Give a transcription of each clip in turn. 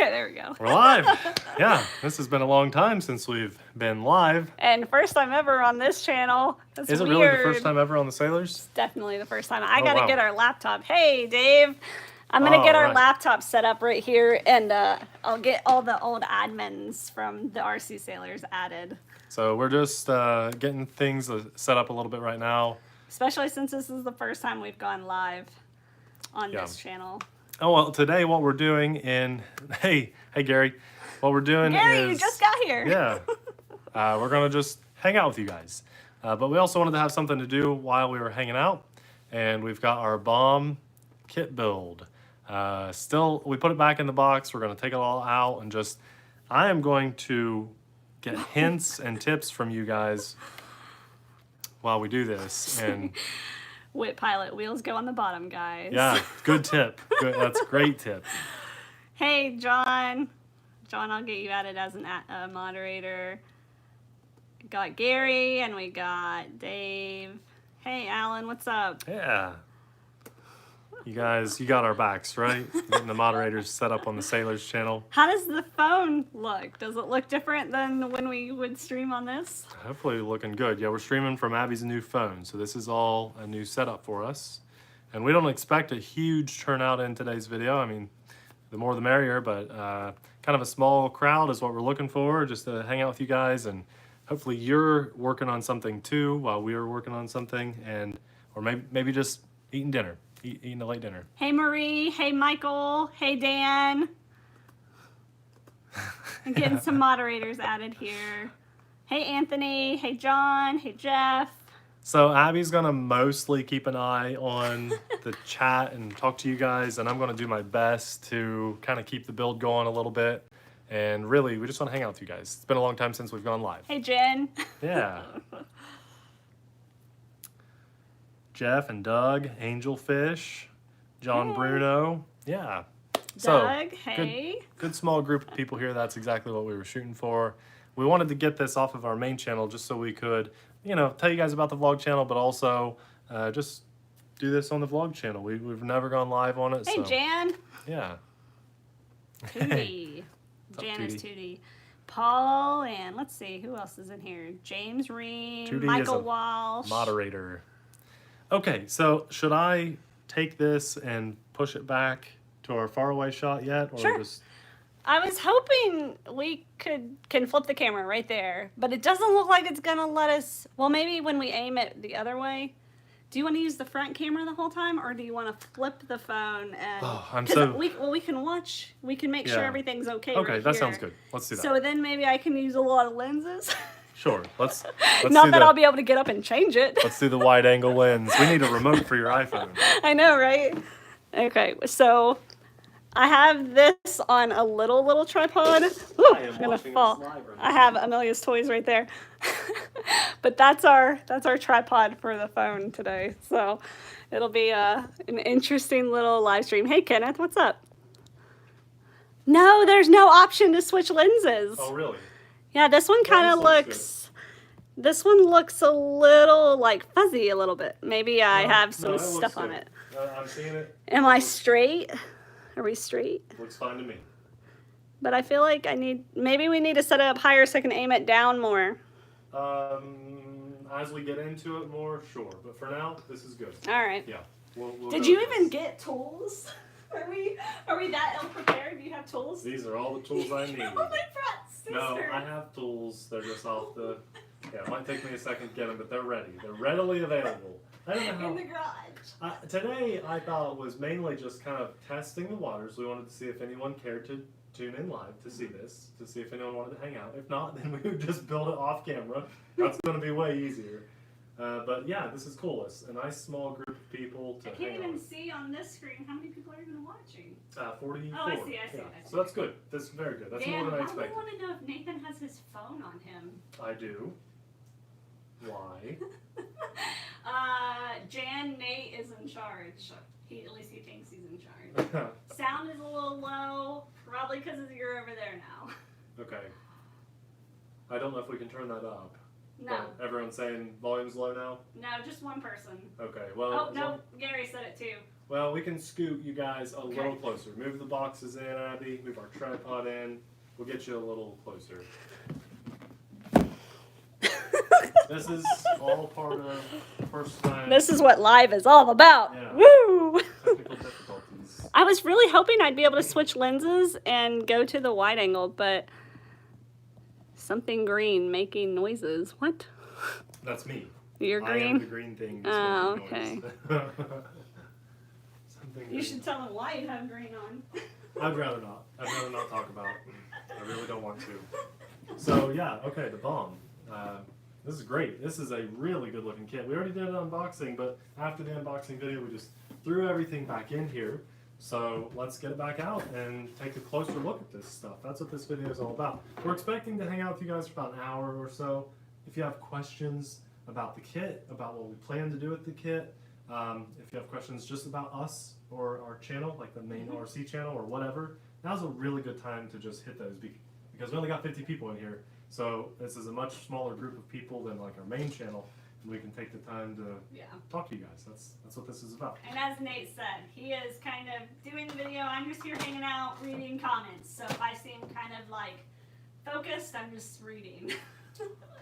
Okay, there we go. We're live. Yeah, this has been a long time since we've been live. And first time ever on this channel. That's Is it weird. really the first time ever on the Sailors? Definitely the first time. I Oh, gotta wow. get our laptop. Hey, Dave. I'm gonna get our right. laptop set up right here, and I'll get all the old admins from the TheRcSaylors added. So we're just getting things set up a little bit right now. Especially since this is the first time we've gone live on this channel. Oh, well, today what we're doing hey Gary, what we're doing Gary, is... you just got here. Yeah. We're going to just hang out with you guys. But we also wanted to have something to do while we were hanging out. And we've got our BOM kit build. We put it back in the box. We're going to take it all out and I am going to get hints and tips from you guys while we do this. And Whip pilot, wheels go on the bottom, guys. yeah, good tip. That's a great tip. Hey, John. John, I'll get you added as a moderator. We got Gary and we got Dave. Hey, Alan, what's up? Yeah. You guys, you got our backs, right? Getting the moderators set up on the Sailors channel. How does the phone look? Does it look different than when we would stream on this? Hopefully looking good. Yeah, we're streaming from Abby's new phone, so this is all a new setup for us. And we don't expect a huge turnout in today's video. I mean, the more the merrier, but kind of a small crowd is what we're looking for, just to hang out with you guys, and hopefully you're working on something too while we are working on something, or maybe just eating dinner. Eating a late dinner. Hey, Marie. Hey, Michael. Hey, Dan. I'm getting some moderators added here. Hey, Anthony. Hey, John. Hey, Jeff. So Abby's going to mostly keep an eye on the chat and talk to you guys, and I'm going to do my best to kind of keep the build going a little bit. And really, we just want to hang out with you guys. It's been a long time since we've gone live. Hey, Jen. Yeah. Jeff and Doug, Angelfish, John Bruno. Yeah. Doug, hey. Good small group of people here. That's exactly what we were shooting for. We wanted to get this off of our main channel just so we could, tell you guys about the vlog channel, but also just do this on the vlog channel. We've never gone live on it. Hey, Jan. Yeah. Tootie. Jan is Tootie. Paul, and let's see, who else is in here? James Ream, Tootie Michael is a Walsh. Moderator. Okay, so should I take this and push it back to our faraway shot yet? Or sure. I was hoping we can flip the camera right there, but it doesn't look like it's gonna let us. Well, maybe when we aim it the other way. Do you want to use the front camera the whole time, or do you want to flip the phone and? We can watch. We can make sure everything's okay. Okay, right that here. sounds good. Let's do that. So then maybe I can use a lot of lenses. Sure. Let's Not that I'll be able to get up and change it. Let's do the wide angle lens. We need a remote for your iPhone. I know, right? Okay, so I have this on a little tripod. Ooh, I'm gonna fall. I have Amelia's toys right there. But that's our tripod for the phone today. So it'll be an interesting little live stream. Hey Kenneth, what's up? No, there's no option to switch lenses. Oh really? Yeah, this one kind of looks. This one looks a little like fuzzy a little bit. Maybe I have some stuff on it. I'm seeing it. Am I straight? Are we straight? Looks fine to me. But I feel like maybe we need to set it up higher so I can aim it down more. As we get into it more, sure. But for now, this is good. All right. Yeah. We'll Did you even get tools? Are we that ill prepared? Do you have tools? These are all the tools I need. Oh, my scissors. No, I have tools. They're just off the... Yeah, it might take me a second to get them, but they're ready. They're readily available. I don't know how... In the garage. Today, I thought was mainly just kind of testing the waters. We wanted to see if anyone cared to tune in live to see this, to see if anyone wanted to hang out. If not, then we would just build it off camera. That's going to be way easier. But yeah, this is cool. It's a nice small group of people to hang out. I can't even see on this screen how many people are even watching. 44. Oh, I see. So that's good. That's very good. That's more than I expected. I want to know if Nathan has his phone on him. I do. Why? Nate is in charge. At least he thinks he's in charge. Sound is a little low, probably because you're over there now. Okay. I don't know if we can turn that up. No. But everyone's saying volume's low now? No, just one person. Okay, well... Oh, no, Gary said it too. Well, we can scoot you guys a little closer. Move the boxes in, Abby. Move our tripod in. We'll get you a little closer. This is all part of first time. This is what live is all about. Yeah. Woo! Technical difficulties. I was really hoping I'd be able to switch lenses and go to the wide angle, but something green making noises. What? That's me. You're green? I am the green thing. Oh, okay. Something You should tell them why you have green on. I'd rather not. I'd rather not talk about it. I really don't want to. So yeah, okay, the bomb. This is great. This is a really good looking kit. We already did an unboxing, but after the unboxing video, we just threw everything back in here. So let's get it back out and take a closer look at this stuff. That's what this video is all about. We're expecting to hang out with you guys for about an hour or so. If you have questions about the kit, about what we plan to do with the kit, if you have questions just about us or our channel, like the main RC channel or whatever, now's a really good time to just hit those because we only got 50 people in here. So this is a much smaller group of people than like our main channel, and we can take the time to talk to you guys. That's what this is about. And as Nate said, he is kind of doing the video. I'm just here hanging out, reading comments. So if I seem kind of like focused, I'm just reading.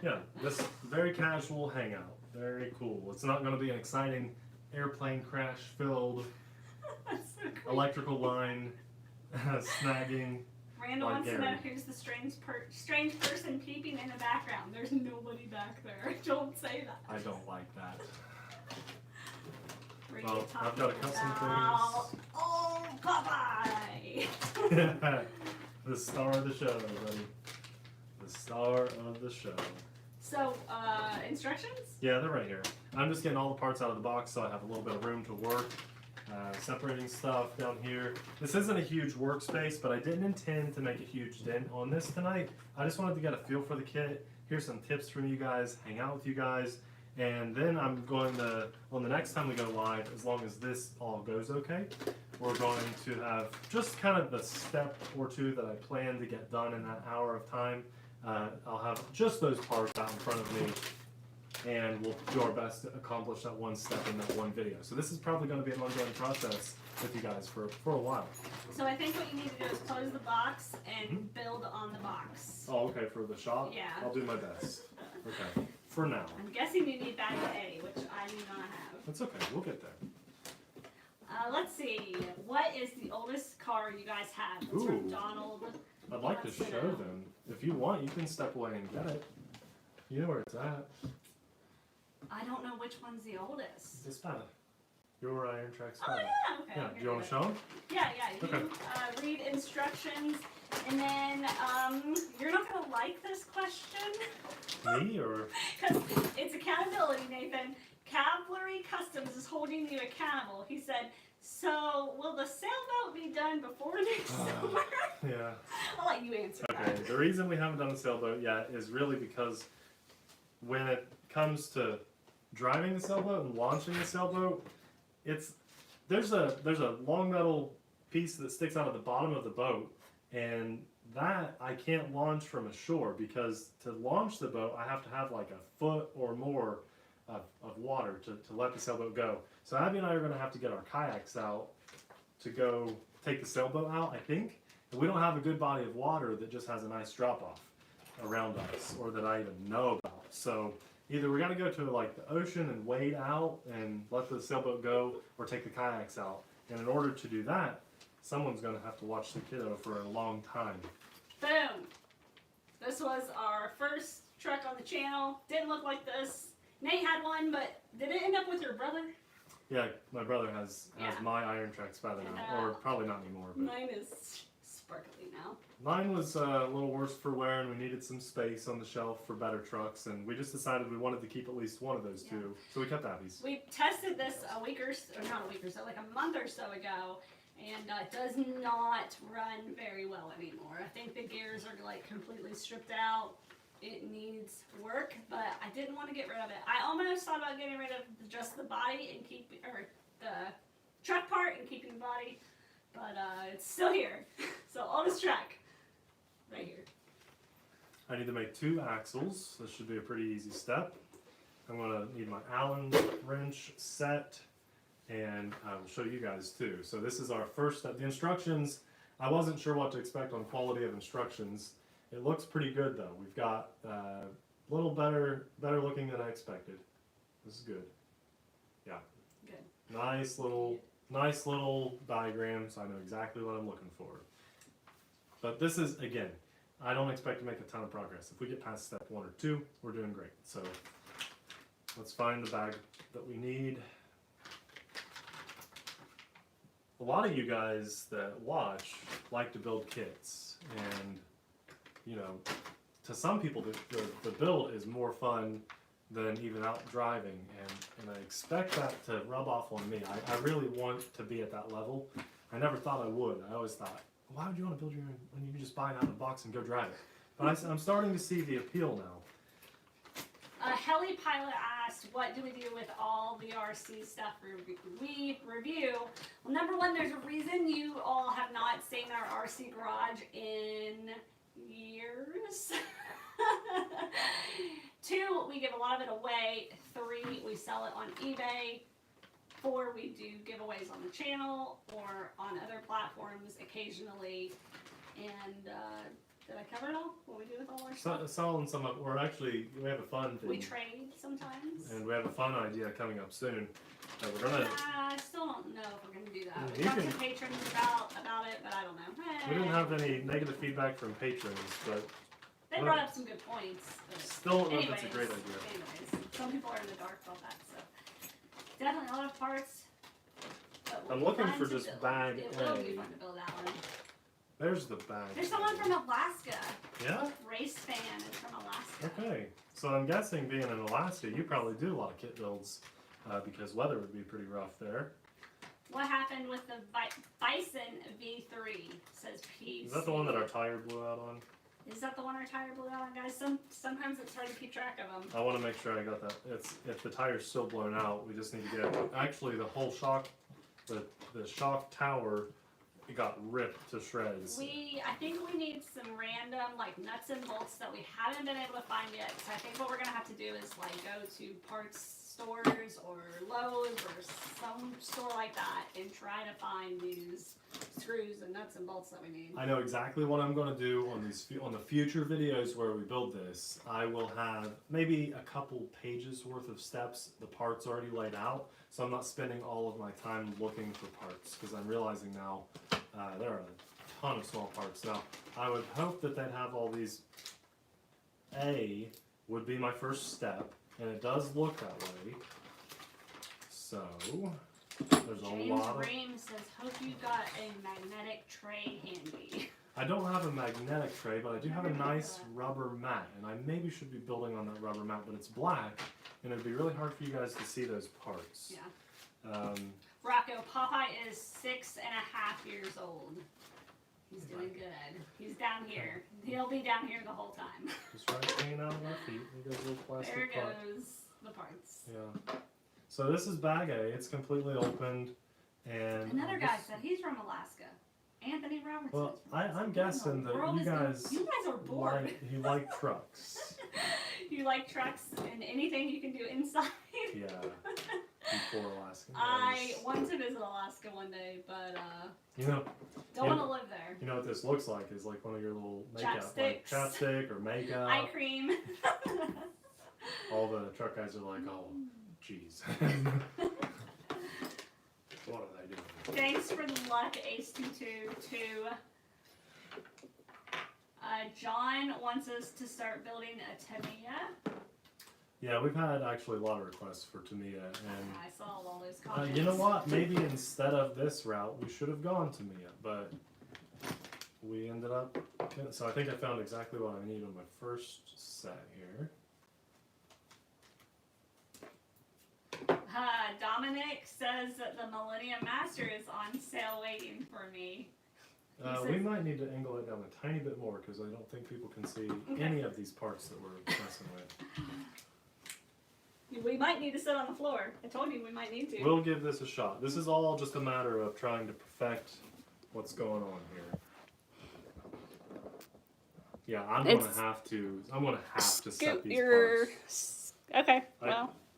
Yeah, this very casual hangout. Very cool. It's not going to be an exciting airplane crash filled electrical line snagging. Randall wants to know who's the strange person peeping in the background. There's nobody back there. Don't say that. I don't like that. Well, I've got to cut some things. Oh, Popeye! The star of the show, buddy. The star of the show. So, instructions? Yeah, they're right here. I'm just getting all the parts out of the box so I have a little bit of room to work. Separating stuff down here. This isn't a huge workspace, but I didn't intend to make a huge dent on this tonight. I just wanted to get a feel for the kit. Here's some tips from you guys, hang out with you guys, and then I'm going to, on the next time we go live, as long as this all goes okay, we're going to have just kind of the step or two that I plan to get done in that hour of time. I'll have just those parts out in front of me, and we'll do our best to accomplish that one step in that one video. So this is probably going to be an ongoing process with you guys for a while. So I think what you need to do is close the box and build on the box. Oh, okay, for the shop? Yeah. I'll do my best. Okay, for now. I'm guessing you need battery A, which I do not have. That's okay, we'll get there. Let's see. What is the oldest car you guys have? It's from Donald. I'd like to show them. If you want, you can step away and get it. You know where it's at. I don't know which one's the oldest. It's Spada. Your Iron Track Oh, Spada. yeah, okay. Yeah, do you want to show them? Yeah. You read instructions, and then you're not going to like this question. Me, or? Because it's accountability, Nathan. Cavalry Customs is holding you accountable. He said, so will the sailboat be done before next summer? Yeah. I'll let you answer that. Okay, the reason we haven't done the sailboat yet is really because when it comes to driving the sailboat and launching the sailboat, there's a long metal piece that sticks out of the bottom of the boat, and that I can't launch from ashore, because to launch the boat I have to have like a foot or more of water to let the sailboat go. So Abby and I are going to have to get our kayaks out to go take the sailboat out, I think. And we don't have a good body of water that just has a nice drop off around us, or that I even know about. So either we're going to go to like the ocean and wade out and let the sailboat go, or take the kayaks out. And in order to do that, someone's going to have to watch the kiddo for a long time. Boom! This was our first truck on the channel. Didn't look like this. Nate had one, but did it end up with your brother? Yeah, my brother has my Iron Track Spada now, or probably not anymore. But mine is sparkly now. Mine was a little worse for wear, and we needed some space on the shelf for better trucks, and we just decided we wanted to keep at least one of those two, so we kept Abby's. We tested this not a week or so, like a month or so ago, and it does not run very well anymore. I think the gears are like completely stripped out. It needs work, but I didn't want to get rid of it. I almost thought about getting rid of just the body and the truck part and keeping the body, but it's still here. So oldest truck, right here. I need to make 2 axles. This should be a pretty easy step. I'm going to need my Allen wrench set, and I will show you guys too. So this is our first step. The instructions, I wasn't sure what to expect on quality of instructions. It looks pretty good though. We've got a little better looking than I expected. This is good. Yeah. Good. Nice little diagrams. I know exactly what I'm looking for. But this is, again, I don't expect to make a ton of progress. If we get past step 1 or 2, we're doing great. So let's find the bag that we need. A lot of you guys that watch like to build kits, and you know, to some people the build is more fun than even out driving, and I expect that to rub off on me. I really want to be at that level. I never thought I would. I always thought, why would you want to build your own when you can just buy it out of the box and go drive it? But I'm starting to see the appeal now. Heli Pilot asked, what do we do with all the RC stuff we review? Well, number one, there's a reason you all have not seen our RC garage in years. 2, we give a lot of it away. 3, we sell it on eBay. 4, we do giveaways on the channel or on other platforms occasionally. And did I cover it all? What we do with all our stuff? Selling some of, we have a fun thing. We trade sometimes. And we have a fun idea coming up soon that we're gonna. I still don't know if we're gonna do that. You We talked can- to patrons about it, but I don't know. We didn't have any negative feedback from patrons, but They brought up some good points. But still, anyways, that's a great idea. Anyways, some people are in the dark about that, so definitely a lot of parts. But I'm will be looking fun for to just build. bag It will A. be fun to build that one. There's the bag. There's someone from Alaska. Yeah? Race fan is from Alaska. Okay. So I'm guessing being in Alaska, you probably do a lot of kit builds because weather would be pretty rough there. What happened with the Bison V3? Says PC. Is that the one that our tire blew out on? Is that the one our tire blew out on, guys? Sometimes it's hard to keep track of them. I want to make sure I got that. If the tire's still blown out, we just need to get actually the whole shock, the shock tower, it got ripped to shreds. I think we need some random like nuts and bolts that we haven't been able to find yet. So I think what we're gonna have to do is like go to parts stores or Lowe's or some store like that and try to find these screws and nuts and bolts that we need. I know exactly what I'm going to do on the future videos where we build this. I will have maybe a couple pages worth of steps, the parts already laid out, so I'm not spending all of my time looking for parts because I'm realizing now there are a ton of small parts. Now I would hope that they'd have all these. A would be my first step, and it does look that way. So there's a James lot of. Ream says, hope you got a magnetic tray handy. I don't have a magnetic tray, but I do have a nice rubber mat, and I maybe should be building on that rubber mat, but it's black, and it'd be really hard for you guys to see those parts. Yeah. Rocco, Popeye is 6.5 years old. He's doing good. He's down here. He'll be down here the whole time. Just right hanging out of our feet. There goes a little plastic There part. goes the parts. Yeah. So this is bag A. It's completely opened, and Another guy said he's from Alaska. Anthony Robertson. Well, I'm guessing that you guys are bored. you like trucks. You like trucks and anything you can do inside. Yeah. Before Alaska. I want to visit Alaska one day, but you know, don't want to live there. You know what this looks like is like one of your little makeup, like chapstick or makeup. Eye cream. All the truck guys are like, oh, jeez. What are they doing? Thanks for the luck, Ace22 too. John wants us to start building a Tamiya. Yeah, we've had actually a lot of requests for Tamiya, and I saw all those comments. you know what? Maybe instead of this route, we should have gone Tamiya, but we ended up. So I think I found exactly what I need on my first set here. Dominic says that the Millennium Master is on sale waiting for me. We might need to angle it down a tiny bit more because I don't think people can see any of these parts that we're messing with. We might need to sit on the floor. I told you we might need to. We'll give this a shot. This is all just a matter of trying to perfect what's going on here. Yeah, I'm gonna have to set these parts. Okay,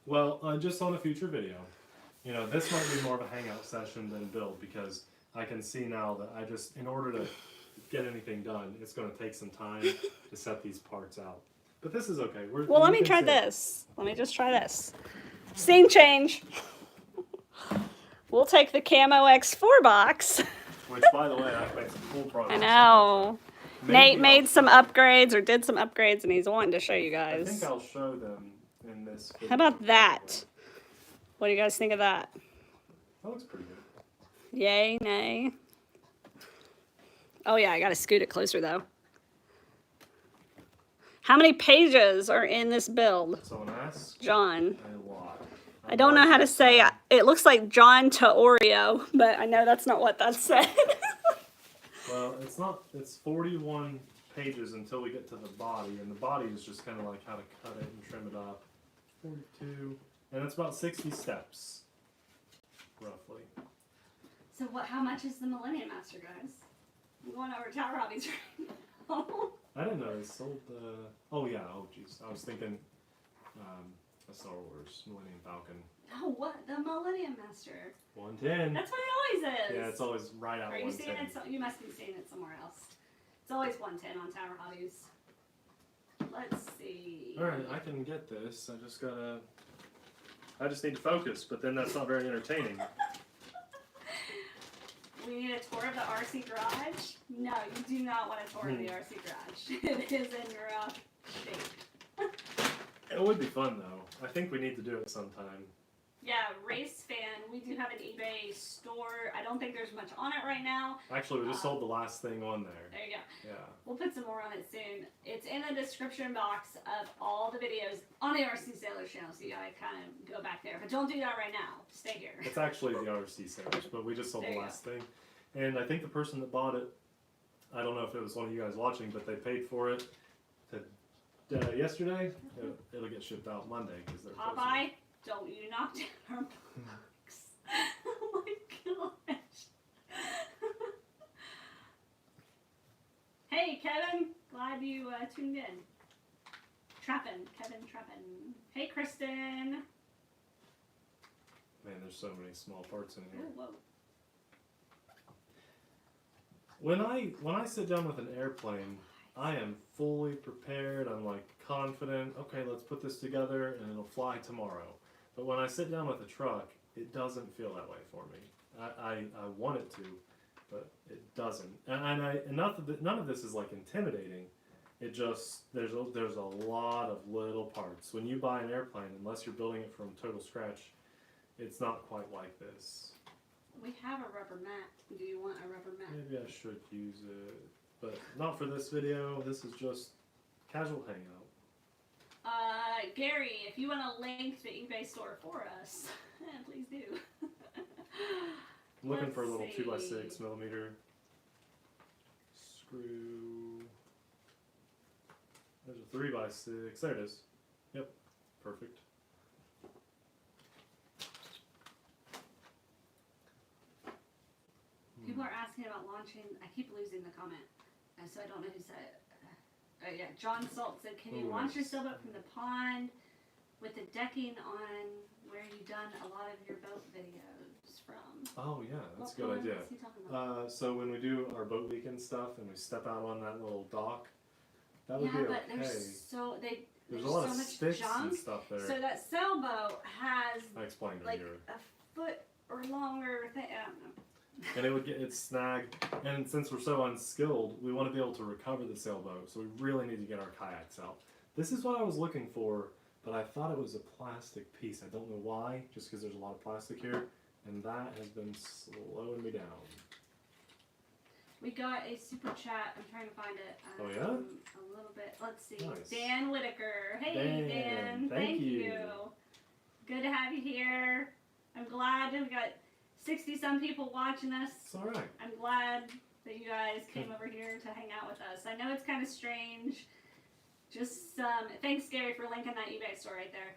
well. Just on a future video. You know, this might be more of a hangout session than build because I can see now that I just, in order to get anything done, it's going to take some time to set these parts out. But this is okay. Well, let me try this. Let me just try this. Scene change. We'll take the Camo X4 box. Which, by the way, I've made some cool products. I know. Nate made some upgrades or did some upgrades, and he's wanting to show you guys. I think I'll show them in this video. How about that? What do you guys think of that? That looks pretty good. Yay, nay? Oh yeah, I gotta scoot it closer though. How many pages are in this build? Someone asked. John. A lot. I don't know how to say it. It looks like John to Oreo, but I know that's not what that said. Well, it's not. It's 41 pages until we get to the body, and the body is just kind of like how to cut it and trim it up. 42, and it's about 60 steps, roughly. So what? How much is the Millennium Master, guys? We're going over Tower Hobbies right now. I didn't know they sold the. Oh yeah. Oh jeez. I was thinking, a Star Wars Millennium Falcon. Oh, what? The Millennium Master. 110. That's what it always is. Yeah, it's always right out. Are you 110. seeing it? You must be seeing it somewhere else. It's always 110 on Tower Hobbies. Let's see. All right, I can get this. I just need to focus, but then that's not very entertaining. We need a tour of the RC garage? No, you do not want a tour of the RC garage. It is in rough shape. It would be fun though. I think we need to do it sometime. Yeah, Race Fan. We do have an eBay store. I don't think there's much on it right now. Actually, we just sold the last thing on there. There you go. Yeah. We'll put some more on it soon. It's in the description box of all the videos on the TheRcSaylors channel, so you gotta kind of go back there. But don't do that right now. Stay here. It's actually the TheRcSaylors, but we just sold the last thing. And I think the person that bought it, I don't know if it was one of you guys watching, but they paid for it yesterday. It'll get shipped out Monday because they're Popeye, don't you knock down our box. Oh my gosh. Hey Kevin, glad you tuned in. Kevin Trappin. Hey Kristen. Man, there's so many small parts in here. Ooh, whoa. When I sit down with an airplane, I am fully prepared. I'm like confident. Okay, let's put this together and it'll fly tomorrow. But when I sit down with a truck, it doesn't feel that way for me. I want it to, but it doesn't. And none of this is like intimidating. It just there's a lot of little parts. When you buy an airplane, unless you're building it from total scratch, it's not quite like this. We have a rubber mat. Do you want a rubber mat? Maybe I should use it, but not for this video. This is just casual hangout. Gary, if you want to link the eBay store for us, please do. I'm looking for a little 2x6 millimeter screw. There's a 3x6. There it is. Yep, perfect. People are asking about launching. I keep losing the comment, so I don't know who said it. Yeah, John Salt said, "Can you launch your sailboat from the pond with the decking on where you've done a lot of your boat videos from?" Oh yeah, that's a good pond? idea. What's he talking about? So when we do our boat weekend stuff and we step out on that little dock, that would be but okay. There's a lot so of much sticks junk. and stuff there. So that sailboat has I explained like earlier. a foot or longer thing. I don't know. And it's snagged, and since we're so unskilled, we want to be able to recover the sailboat, so we really need to get our kayaks out. This is what I was looking for, but I thought it was a plastic piece. I don't know why, just because there's a lot of plastic here, and that has been slowing me down. We got a super chat. I'm trying to find it. Oh yeah? A little bit. Let's see. Nice. Dan Whitaker. Hey Dan. Thank you. Good to have you here. I'm glad we got 60-some people watching us. It's alright. I'm glad that you guys came over here to hang out with us. I know it's kind of strange. Just thanks, Gary, for linking that eBay store right there.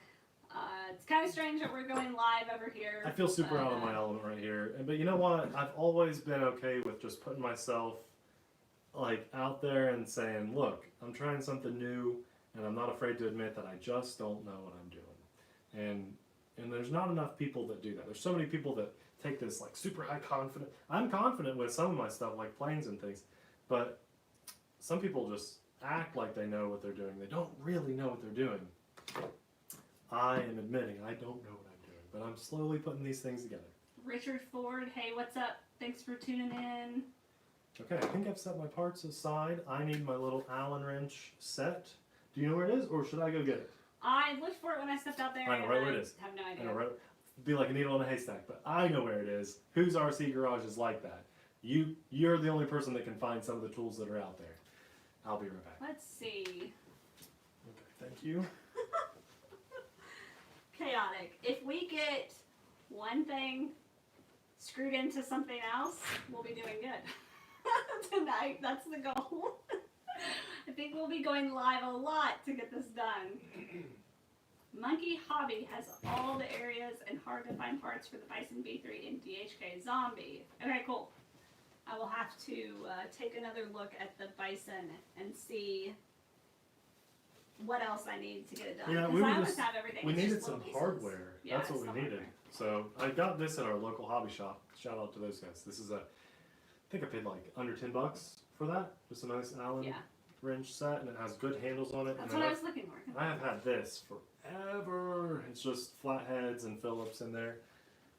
It's kind of strange that we're going live over here. I feel super out of my element right here. But you know what? I've always been okay with just putting myself like out there and saying, look, I'm trying something new, and I'm not afraid to admit that I just don't know what I'm doing. And And there's not enough people that do that. There's so many people that take this like super high confident. I'm confident with some of my stuff, like planes and things, but some people just act like they know what they're doing. They don't really know what they're doing. I am admitting I don't know what I'm doing, but I'm slowly putting these things together. Richard Ford, hey, what's up? Thanks for tuning in. Okay, I think I've set my parts aside. I need my little Allen wrench set. Do you know where it is, or should I go get it? I looked for it when I stepped out there. I know right where it is. I have no idea. I know, right? Be like a needle in a haystack, but I know where it is. Whose RC garage is like that? You're the only person that can find some of the tools that are out there. I'll be right back. Let's see. Okay, thank you. Chaotic. If we get one thing screwed into something else, we'll be doing good. Tonight, that's the goal. I think we'll be going live a lot to get this done. Monkey Hobby has all the areas and hard to find parts for the Bison B3 and DHK Zombie. Okay, cool. I will have to take another look at the Bison and see what else I need to get it done. Yeah, we needed some hardware. Yeah, that's what we needed. So I got this at our local hobby shop. Shout out to those guys. This is I think I paid like under $10 for that. Just a nice Allen wrench set, and it has good handles on it. That's what I was looking for. I have had this forever. It's just flatheads and Phillips in there.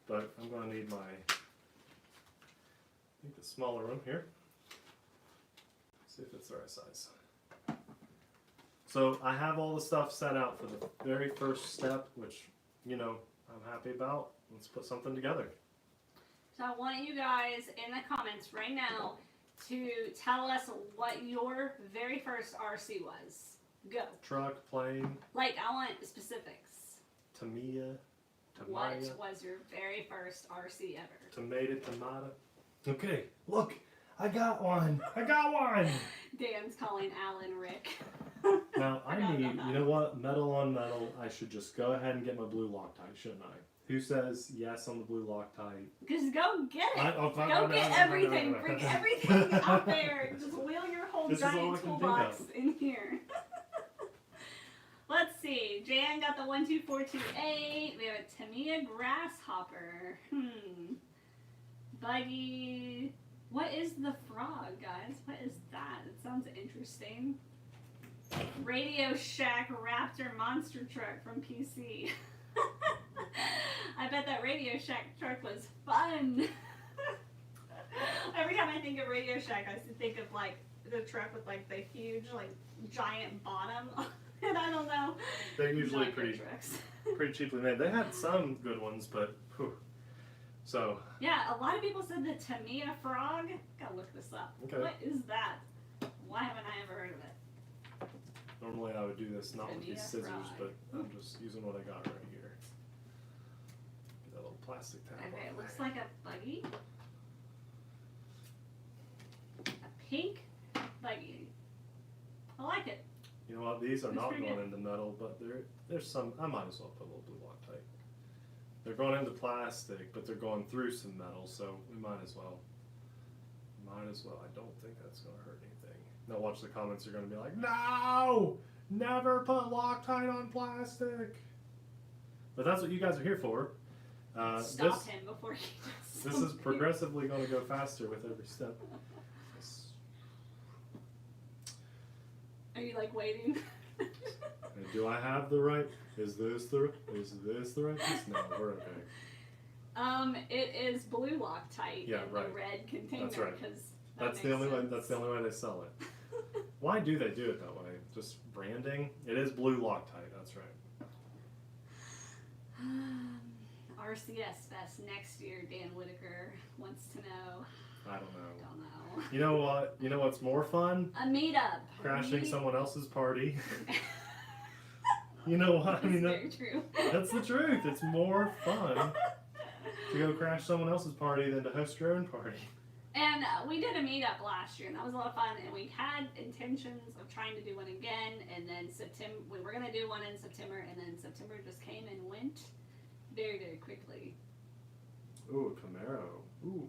But I'm going to need my, I think the smaller one here. See if it's the right size. So I have all the stuff set out for the very first step, which, you know, I'm happy about. Let's put something together. So I want you guys in the comments right now to tell us what your very first RC was. Go. Truck, plane. Like, I want specifics. Tamiya. What was your very first RC ever? Tomato. Okay, look. I got one. I got one. Dan's calling Alan Rick. Now, I need, you know what? Metal on metal. I should just go ahead and get my blue Loctite, shouldn't I? Who says yes on the blue Loctite? Just go get it. Go get everything. Bring everything out there. Just wheel your whole giant toolbox in here. Let's see. Jan got the 12428. We have a Tamiya Grasshopper. Buggy. What is the frog, guys? What is that? It sounds interesting. Radio Shack Raptor monster truck from PC. I bet that Radio Shack truck was fun. Every time I think of Radio Shack, I think of like the truck with like the huge, like giant bottom. And I don't know. They're usually pretty cheaply made. They had some good ones, but whew. So. Yeah, a lot of people said the Tamiya frog. Gotta look this up. Okay. What is that? Why haven't I ever heard of it? Normally I would do this not with these scissors, but I'm just using what I got right here. Get that little plastic tab. Okay, it looks like a buggy. A pink buggy. I like it. You know what? These are not going into metal, but there's some. I might as well put a little blue Loctite. They're going into plastic, but they're going through some metal, so we might as well. Might as well. I don't think that's going to hurt anything. Now watch the comments. You're going to be like, no! Never put Loctite on plastic! But that's what you guys are here for. Stop him before he does something. This is progressively going to go faster with every step. Are you like waiting? Do I have the right? Is this the right piece? No, we're okay. It is blue Loctite in the red container. That's right. That's the only way. That's the only way they sell it. Why do they do it that way? Just branding. It is blue Loctite. That's right. RCS Fest next year. Dan Whitaker wants to know. I don't know. Don't know. You know what? You know what's more fun? A meetup. Crashing someone else's party. You know what? That's very true. That's the truth. It's more fun to go crash someone else's party than to host your own party. And we did a meetup last year, and that was a lot of fun. And we had intentions of trying to do one again. And then we were going to do one in September, and then September just came and went very, very quickly. Ooh, Camaro. Ooh.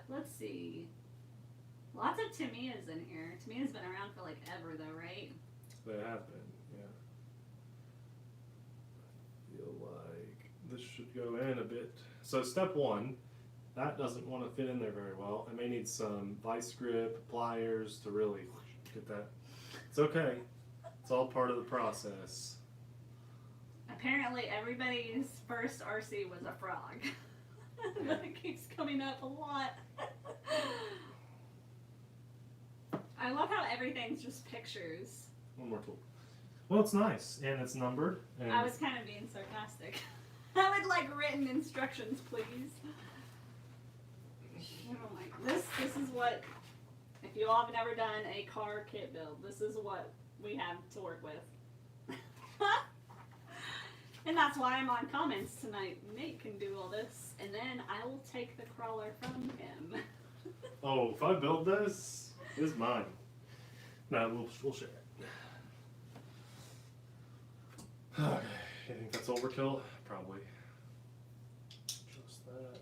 Let's see. Lots of Tamiyas in here. Tamiya's been around for like ever, though, right? They have been, yeah. I feel like this should go in a bit. So step one, that doesn't want to fit in there very well. I may need some vice grip, pliers to really get that. It's okay. It's all part of the process. Apparently everybody's first RC was a frog. That keeps coming up a lot. I love how everything's just pictures. One more tool. Well, it's nice, and it's numbered. And I was kind of being sarcastic. I would like written instructions, please. Oh my, this is what, if you all have never done a car kit build, this is what we have to work with. And that's why I'm on comments tonight. Nate can do all this, and then I will take the crawler from him. Oh, if I build this, it's mine. No, we'll share it. Okay, you think that's overkill? Probably. Just that.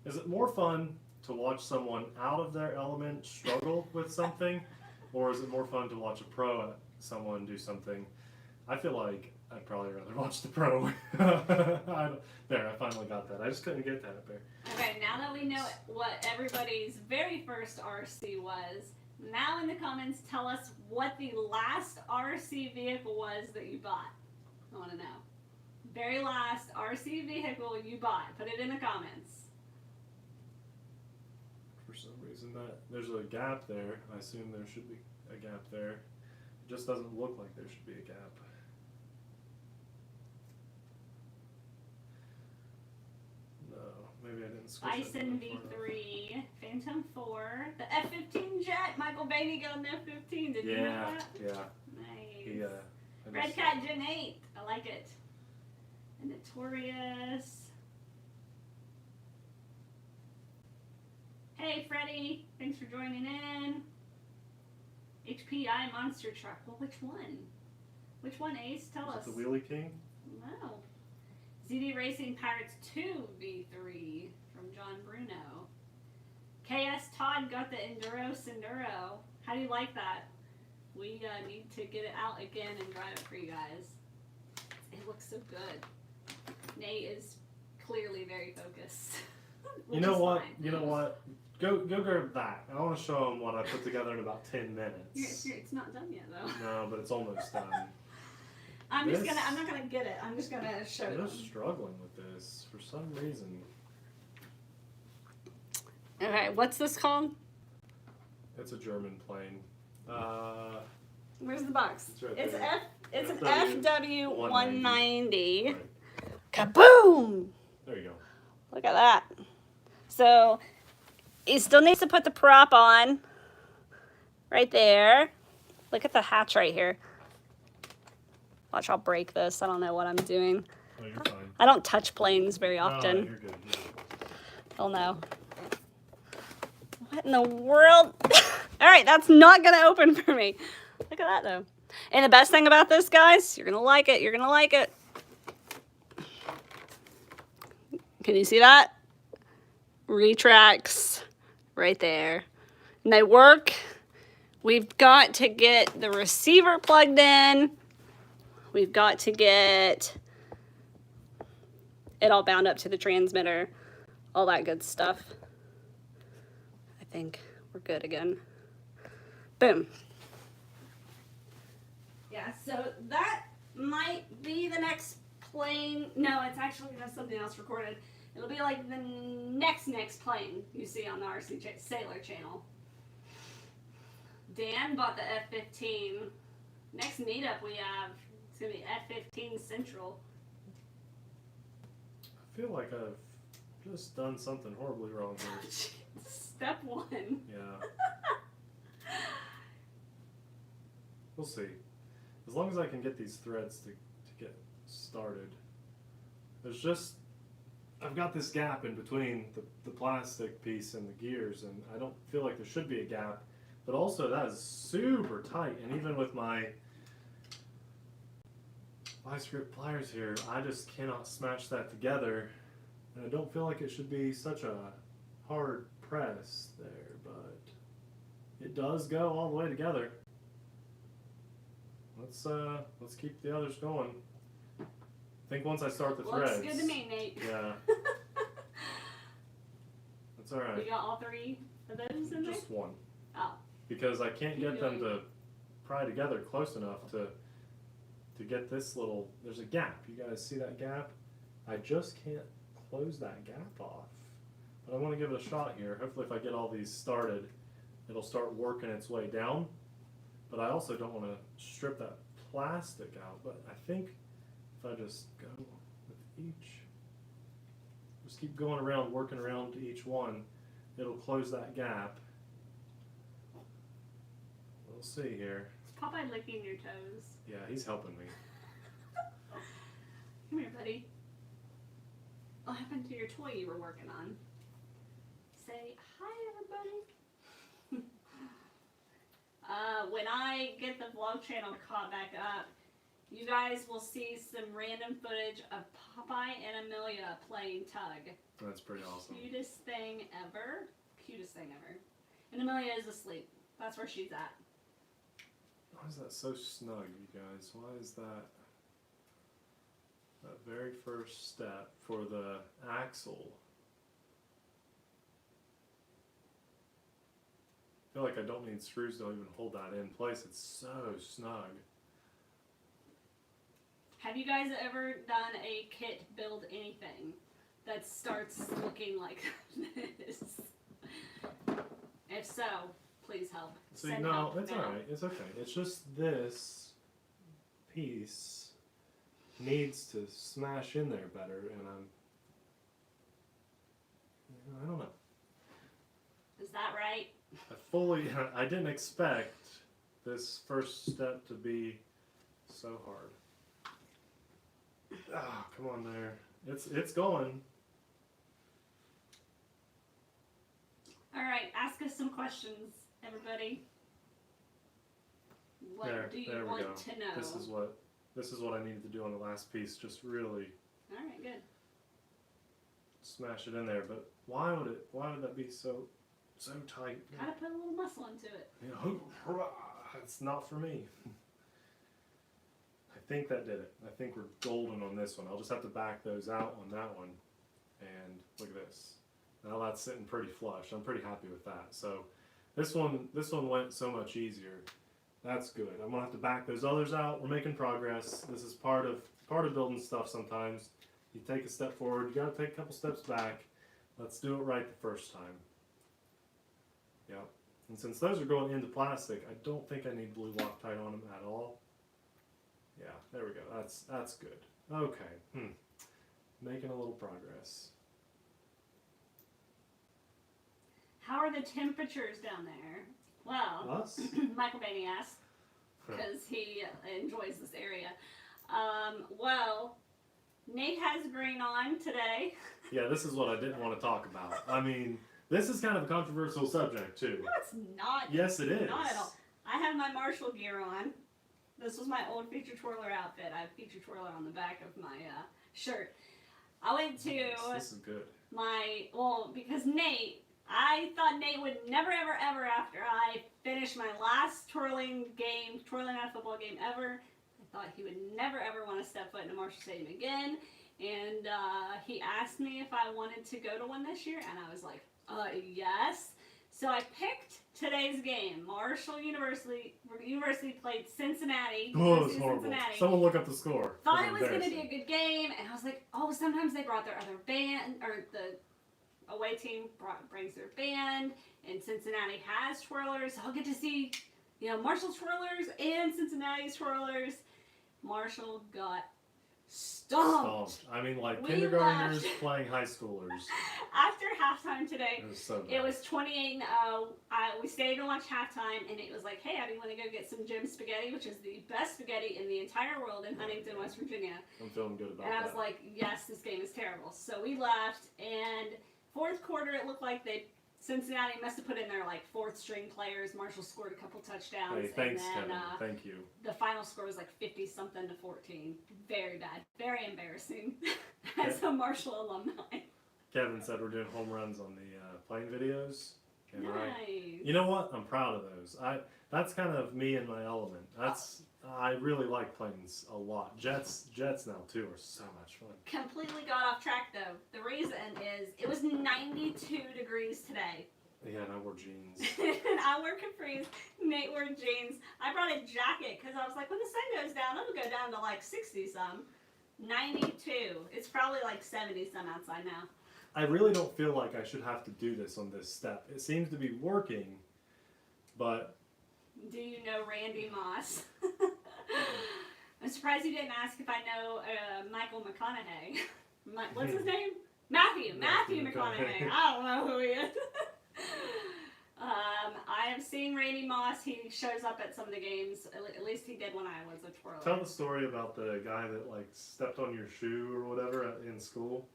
Is it more fun to watch someone out of their element struggle with something, or is it more fun to watch a pro at someone do something? I feel like I'd probably rather watch the pro. There, I finally got that. I just couldn't get that up there. Okay, now that we know what everybody's very first RC was, now in the comments tell us what the last RC vehicle was that you bought. I want to know. Very last RC vehicle you bought. Put it in the comments. For some reason there's a gap there. I assume there should be a gap there. It just doesn't look like there should be a gap. Maybe I didn't squish Bison V3, Phantom 4, the F-15 jet. Michael Beatty got an F-15. Did you know that? Yeah. Nice. Red Cat Gen 8. I like it. And Notorious. Hey, Freddie. Thanks for joining in. HPI Monster Truck. Well, which one? Which one, Ace? Tell us. The Wheelie King? No. ZD Racing Pirates 2 V3 from John Bruno. KS Todd got the Enduro Senduro. How do you like that? We need to get it out again and drive it for you guys. It looks so good. Nate is clearly very focused. You know what? Fine. You know what? Go grab that. I want to show them what I put together in about 10 minutes. It's not done yet though. No, but it's almost done. I'm not gonna get it. I'm just gonna show them. I'm just struggling with this for some reason. Okay, what's this called? It's a German plane. Where's the box? It's right it's there. It's an FW190. Right. Kaboom! There you go. Look at that. So he still needs to put the prop on. Right there. Look at the hatch right here. Watch, I'll break this. I don't know what I'm doing. No, you're fine. I don't touch planes very often. No, you're good. Oh no. What in the world? All right, that's not gonna open for me. Look at that though. And the best thing about this, guys, you're gonna like it. You're gonna like it. Can you see that? Retracts right there. And they work. We've got to get the receiver plugged in. We've got to get it all bound up to the transmitter. All that good stuff. I think we're good again. Boom. Yeah, so that might be the next plane. No, it's actually has something else recorded. It'll be like the next plane you see on the TheRcSaylor channel. Dan bought the F-15. Next meetup we have, it's going to be F-15 Central. I feel like I've just done something horribly wrong here. Step one. Yeah. We'll see. As long as I can get these threads to get started. There's just, I've got this gap in between the plastic piece and the gears, and I don't feel like there should be a gap. But also that is super tight, and even with my vice grip pliers here, I just cannot smash that together. And I don't feel like it should be such a hard press there, but it does go all the way together. Let's keep the others going. I think once I start the Looks threads. good to me, Nate. Yeah. That's all right. You got all 3 of those in there? Just one. Oh. Because I can't get them to pry together close enough to get this little, there's a gap. You guys see that gap? I just can't close that gap off. But I want to give it a shot here. Hopefully if I get all these started, it'll start working its way down. But I also don't want to strip that plastic out. But I think if I just go with each, just keep going around, working around to each one, it'll close that gap. We'll see here. Is Popeye licking your toes? Yeah, he's helping me. Come here, buddy. What happened to your toy you were working on? Say hi, everybody. When I get the vlog channel caught back up, you guys will see some random footage of Popeye and Amelia playing tug. That's pretty awesome. Cutest thing ever. Cutest thing ever. And Amelia is asleep. That's where she's at. Why is that so snug, you guys? Why is that very first step for the axle? I feel like I don't need screws to even hold that in place. It's so snug. Have you guys ever done a kit build anything that starts looking like this? If so, please help. See, Send no, help it's now. alright. It's okay. It's just this piece needs to smash in there better, and I don't know. Is that right? I didn't expect this first step to be so hard. Ah, come on there. It's going. Alright, ask us some questions, everybody. What do you there we want go. to know? This is what I needed to do on the last piece. Just really Alright, good. smash it in there. But why would that be so tight? Gotta put a little muscle into it. It's not for me. I think that did it. I think we're golden on this one. I'll just have to back those out on that one. And look at this. Now that's sitting pretty flush. I'm pretty happy with that. So this one went so much easier. That's good. I'm gonna have to back those others out. We're making progress. This is part of building stuff sometimes. You take a step forward, you gotta take a couple steps back. Let's do it right the first time. Yep. And since those are going into plastic, I don't think I need blue Loctite on them at all. Yeah, there we go. That's good. Okay. Making a little progress. How are the temperatures down there? Well, Us? Michael Bainey asked, because he enjoys this area. Well, Nate has green on today. Yeah, this is what I didn't want to talk about. I mean, this is kind of a controversial subject too. No, it's not. Yes, it is. Not at all. I have my Marshall gear on. This was my old feature twirler outfit. I have feature twirler on the back of my shirt. I went to This is good. because Nate, I thought Nate would never, ever, ever after I finished my last twirling out football game ever, I thought he would never, ever want to step foot in a Marshall Stadium again. And he asked me if I wanted to go to one this year, and I was like, yes. So I picked today's game. Marshall University played Cincinnati. Oh, it was University of horrible. Cincinnati. Someone look up the score. Thought it was going to be a good game, and I was like, oh, sometimes they brought their other band, or the away team brings their band, and Cincinnati has twirlers. So I'll get to see, Marshall's twirlers and Cincinnati's twirlers. Marshall got stomped. I mean, like We kindergartners left. playing high schoolers. After halftime today, It was so bad. it was 28-0. We stayed and watched halftime, and it was like, hey, Abby, want to go get some Jim's spaghetti, which is the best spaghetti in the entire world in Huntington, West Virginia. I'm feeling good about And that. I was like, yes, this game is terrible. So we left, and fourth quarter, it looked like Cincinnati must have put in their fourth string players. Marshall scored a couple touchdowns. Hey, thanks, and then, Kevin. Thank you. The final score was 50-something to 14. Very bad. Very embarrassing as a Marshall alumni. Kevin said we're doing home runs on the playing videos. And Nice. you know what? I'm proud of those. That's kind of me in my element. I really like planes a lot. Jets now too are so much fun. Completely got off track though. The reason is it was 92 degrees today. Yeah, and I wore jeans. And I wore capris. Nate wore jeans. I brought a jacket because I was like, when the sun goes down, it'll go down to like 60 some. 92. It's probably like 70 some outside now. I really don't feel like I should have to do this on this step. It seems to be working, but... Do you know Randy Moss? I'm surprised you didn't ask if I know Michael McConaughey. What's his name? Matthew McConaughey. I don't know who he is. I have seen Randy Moss. He shows up at some of the games. At least he did when I was a twirler. Tell the story about the guy that like stepped on your shoe or whatever in school.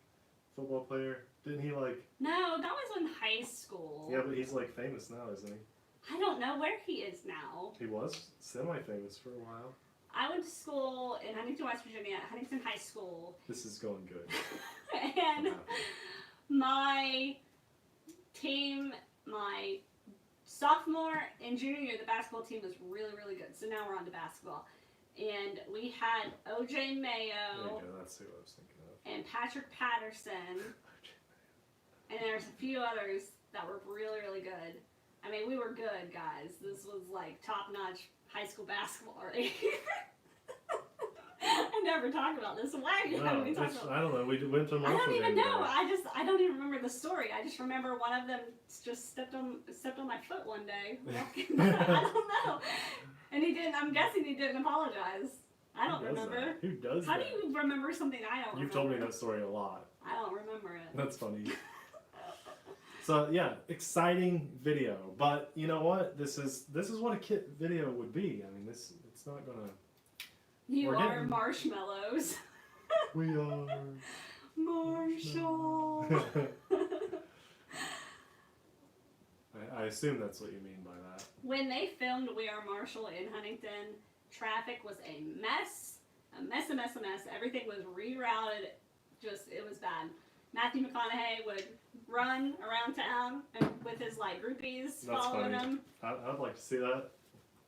Football player. Didn't he like... No, that was in high school. Yeah, but he's like famous now, isn't he? I don't know where he is now. He was semi-famous for a while. I went to school in Huntington, West Virginia, at Huntington High School. This is going good. And my team, my sophomore and junior year, the basketball team was really, really good. So now we're on to basketball. And we had O.J. Mayo. There you go, that's who I was thinking of. And Patrick Patterson. And there's a few others that were really, really good. I mean, we were good, guys. This was like top-notch high school basketball right here. I never talk about this. Why are you having me talk about this? I don't know. We went to I don't even know. I don't even remember the story. I just remember one of them just stepped on my foot one day walking by. I don't know. And he didn't. I'm guessing he didn't apologize. I don't remember. That? Who does How that? do you remember something I don't remember? You've told me that story a lot. I don't remember it. That's funny. So yeah, exciting video. But you know what? This is what a kit video would be. I mean, it's not gonna. You are marshmallows. We are Marshall. I assume that's what you mean by that. When they filmed We Are Marshall in Huntington, traffic was a mess. A mess. Everything was rerouted. It was bad. Matthew McConaughey would run around town and with his like groupies following him. I'd like to see that.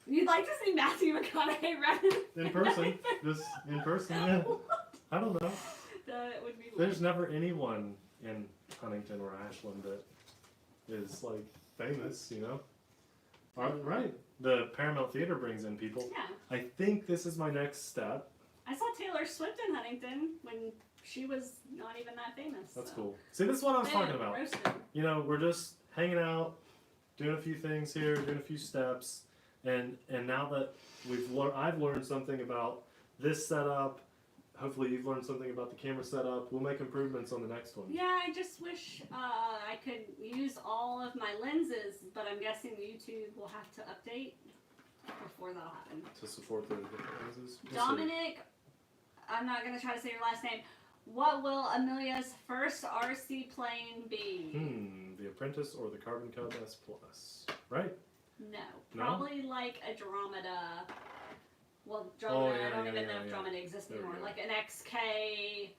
You'd like to see Matthew McConaughey run in person? Just in person, yeah. I don't know. That would be. There's never anyone in Huntington or Ashland that is like famous, you know. Right. The Paramount Theater brings in people. Yeah. I think this is my next step. I saw Taylor Swift in Huntington when she was not even that famous. That's cool. See, this is what I was talking about. Roasted. You know, we're just hanging out, doing a few things here, doing a few steps, and now that I've learned something about this setup. Hopefully, you've learned something about the camera setup. We'll make improvements on the next one. Yeah, I just wish I could use all of my lenses, but I'm guessing YouTube will have to update before that'll happen. To support the different lenses. Dominic, I'm not going to try to say your last name. What will Amelia's first RC plane be? The Apprentice or the Carbon Cub S Plus, right? No, probably like a Dromeda. Well, Dromeda, I don't even know if Dromeda exists anymore. Like an XK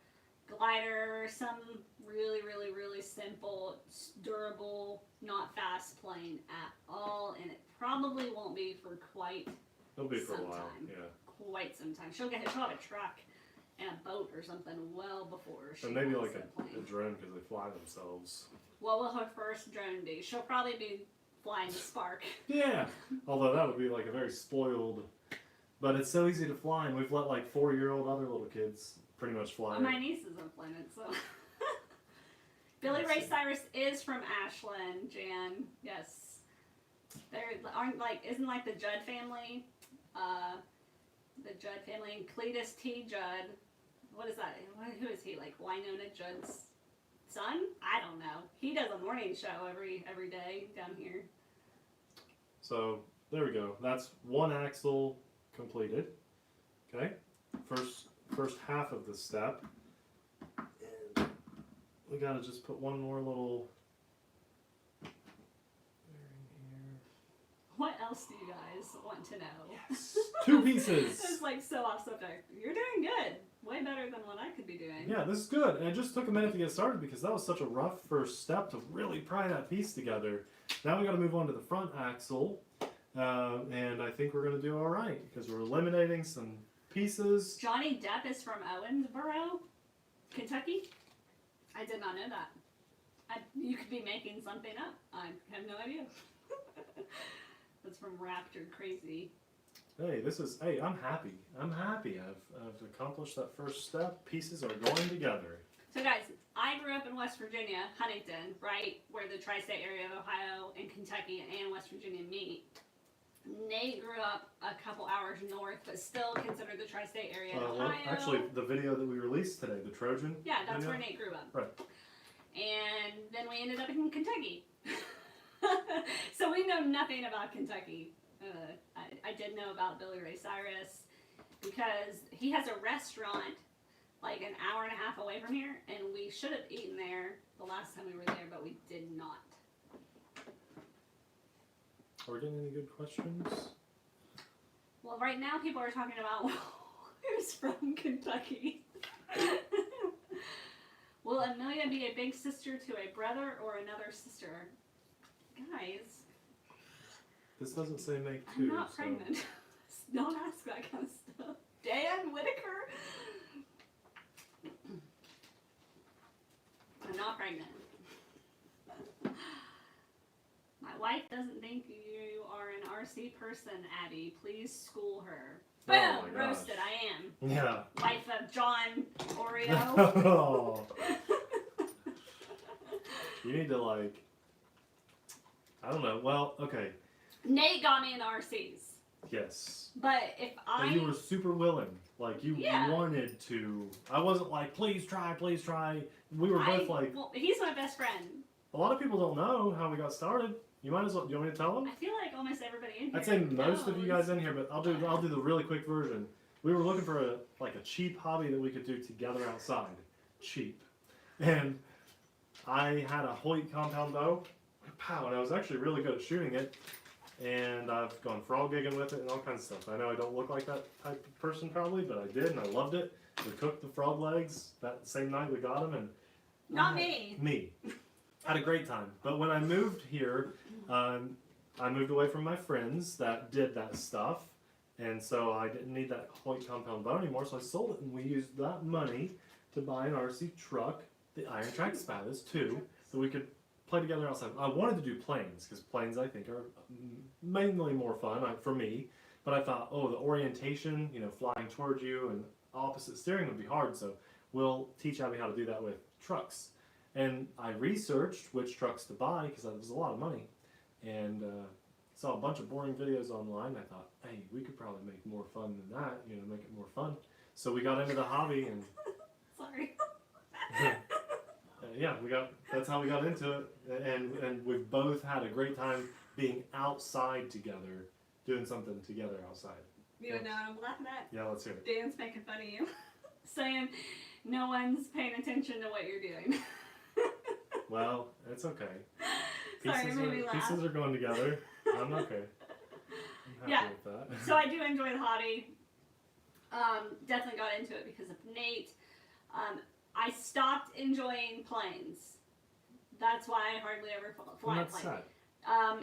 glider, some really, really, really simple, durable, not fast plane at all, and it probably won't be for quite It'll be for some a while, time. yeah. Quite some time. She'll have a truck and a boat or something well before she And maybe wants like that plane. a drone because they fly themselves. What will her first drone do? She'll probably be flying the Spark. Yeah, although that would be like a very spoiled. But it's so easy to fly, and we've let like 4-year-old other little kids pretty much fly. Well, my nieces are flying it, so. Billy Ray Cyrus is from Ashland, Jan. Yes. Isn't like the Judd family, and Cletus T. Judd. What is that? Who is he? Like Winona Judd's son? I don't know. He does a morning show every day down here. So there we go. That's one axle completed. Okay, first half of the step, and we gotta just put one more little bearing here. What else do you guys want to know? Yes, 2 pieces. It's like so off subject. You're doing good. Way better than what I could be doing. Yeah, this is good. And it just took a minute to get started because that was such a rough first step to really pry that piece together. Now we got to move on to the front axle. And I think we're going to do all right because we're eliminating some pieces. Johnny Depp is from Owensboro, Kentucky. I did not know that. You could be making something up. I have no idea. That's from Raptor Crazy. Hey, hey, I'm happy. I'm happy. I've accomplished that first step. Pieces are going together. So guys, I grew up in West Virginia, Huntington, right where the tri-state area of Ohio and Kentucky and West Virginia meet. Nate grew up a couple hours north, but still considered the tri-state area of Ohio. Well, actually, the video that we released today, the Trojan. Yeah, that's video. where Nate grew up. Right. And then we ended up in Kentucky. So we know nothing about Kentucky. I did know about Billy Ray Cyrus because he has a restaurant like an hour and a half away from here, and we should have eaten there the last time we were there, but we did not. Are we getting any good questions? Well, right now people are talking about who's from Kentucky. Will Amelia be a big sister to a brother or another sister? Guys. This doesn't say make two. I'm not pregnant. Don't ask that kind of stuff. Dan Whitaker? I'm not pregnant. My wife doesn't think you are an RC person, Abby. Please school her. Boom! Oh roasted, I am. Yeah. Wife of John Oreo. Oh. You need to like, I don't know. Well, okay. Nate got me into RCs. Yes. But if And you were super willing. Like you Yeah. wanted to. I wasn't like, please try, please try. We were both like. Well, he's my best friend. A lot of people don't know how we got started. You might as well. You want me to tell them? I feel like almost everybody in here I'd say most of you knows. guys in here, but I'll do the really quick version. We were looking for a cheap hobby that we could do together outside. Cheap. And I had a Hoyt compound bow. Pow, and I was actually really good at shooting it. And I've gone frog gigging with it and all kinds of stuff. I know I don't look like that type of person probably, but I did and I loved it. We cooked the frog legs that same night we got them, and Not me. Me. Had a great time. But when I moved here, I moved away from my friends that did that stuff, and so I didn't need that Hoyt compound bow anymore, so I sold it, and we used that money to buy an RC truck, the Iron Track Spathis too, so we could play together outside. I wanted to do planes, because planes I think are mainly more fun for me, but I thought, oh, the orientation, flying towards you and opposite steering would be hard, so we'll teach Abby how to do that with trucks. And I researched which trucks to buy because that was a lot of money, and saw a bunch of boring videos online. I thought, hey, we could probably make more fun than that, make it more fun. So we got into the hobby, and Sorry. yeah, that's how we got into it, and we've both had a great time being outside together, doing something together outside. You don't know what I'm laughing at? Yeah, let's hear it. Dan's making fun of you. Saying no one's paying attention to what you're doing. Well, it's okay. Sorry, it made me laugh. Pieces are going together. I'm okay. I'm happy with that. So I do enjoy the hobby. Definitely got into it because of Nate. I stopped enjoying planes. That's why I hardly ever fly a plane.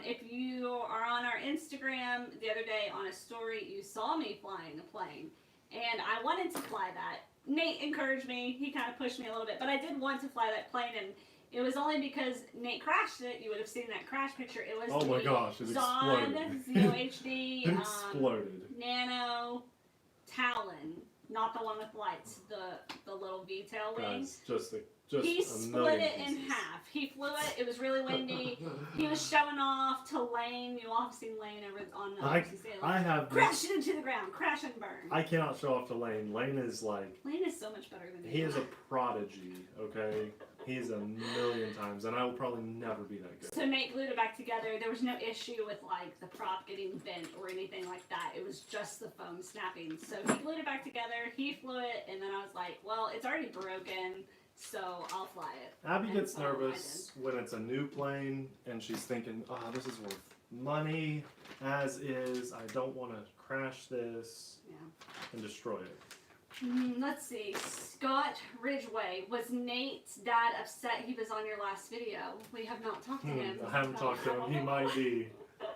If you are on our Instagram the other day on a story, you saw me flying a plane, and I wanted to fly that. Nate encouraged me. He kind of pushed me a little bit, but I did want to fly that plane, and it was only because Nate crashed it. You would have seen that crash picture. It was oh my gosh, it Zon exploded. Zero HD It exploded. Nano Talon, not the one with lights, the little V-tail wing. Guys, He split it in half. He flew it. It was really windy. He was showing off to Lane. You all have seen Lane over on the TheRcSaylors. I have. Crashed it into the ground. Crash and burn. I cannot show off to Lane. Lane is like. Lane is so much better than me. He is a prodigy. Okay, he's a million times, and I will probably never be that good. So Nate glued it back together. There was no issue with like the prop getting bent or anything like that. It was just the foam snapping. So he glued it back together. He flew it, and then I was like, well, it's already broken. So I'll fly it. Abby gets nervous when it's a new plane and she's thinking, oh, this is worth money as is. I don't want to crash this and destroy it. Let's see. Scott Ridgway. Was Nate's dad upset he was on your last video? We have not talked to him. I haven't talked to him. He might be.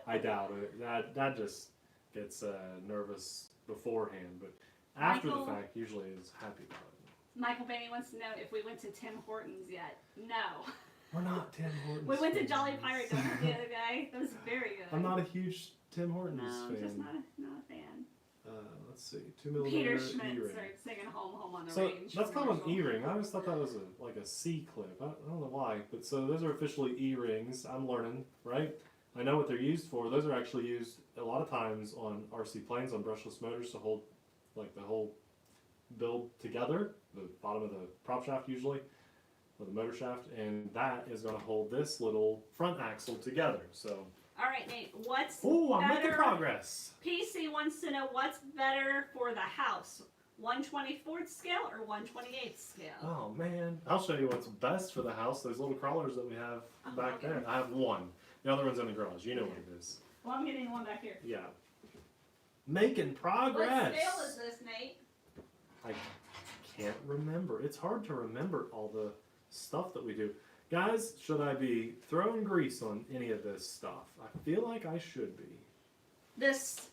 I doubt it. That just gets nervous beforehand, but after the fact, usually is happy about it. Michael Bainey wants to know if we went to Tim Hortons yet. No. We're not Tim Hortons. We went to Jolly Pirate Donuts the other day. That was very good. I'm not a huge Tim Hortons fan. fan. Just not a fan. Let's see, 2mm Peter Schmidt E-ring. started singing "Home on the So Range." that's called an E-ring. I always thought that was like a C clip. I don't know why, but so those are officially E-rings. I'm learning, right? I know what they're used for. Those are actually used a lot of times on RC planes on brushless motors to hold like the whole build together, the bottom of the prop shaft usually, or the motor shaft, and that is going to hold this little front axle together. So. All right, Nate. What's I'm better? making progress. PC wants to know what's better for the house: 1/24th scale or 1/28th scale. Oh man, I'll show you what's best for the house. Those little crawlers that we have back there. I have one. The other one's in the garage. You know what it is. Well, I'm getting one back here. Yeah. Making progress. What scale is this, Nate? I can't remember. It's hard to remember all the stuff that we do. Guys, should I be throwing grease on any of this stuff? I feel like I should be. This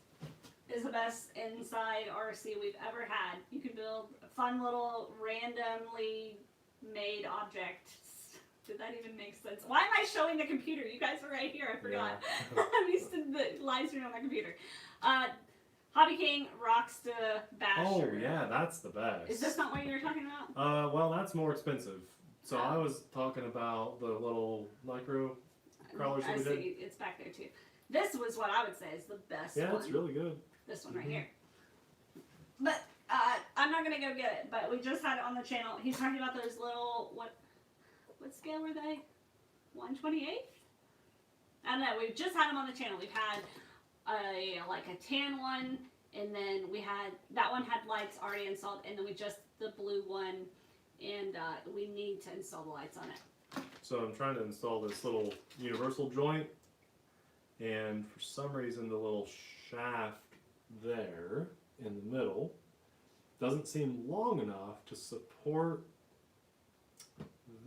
is the best inside RC we've ever had. You can build fun little randomly made objects. Did that even make sense? Why am I showing the computer? You guys are right here. I forgot. Yeah. I'm used to the live stream on my computer. Hobby King Rocksta Basher. Oh yeah, that's the best. Is this not what you were talking about? Well, that's more expensive. So I was talking about the little micro crawlers that we did. I see, it's back there too. This was what I would say is the best one. Yeah, it's really good. This one right here. But I'm not gonna go get it. But we just had it on the channel. He's talking about those little what scale were they? 1/28th? I don't know. We've just had them on the channel. We've had like a tan one, and then we had that one had lights already installed, and then we just the blue one. And we need to install the lights on it. So I'm trying to install this little universal joint, and for some reason the little shaft there in the middle doesn't seem long enough to support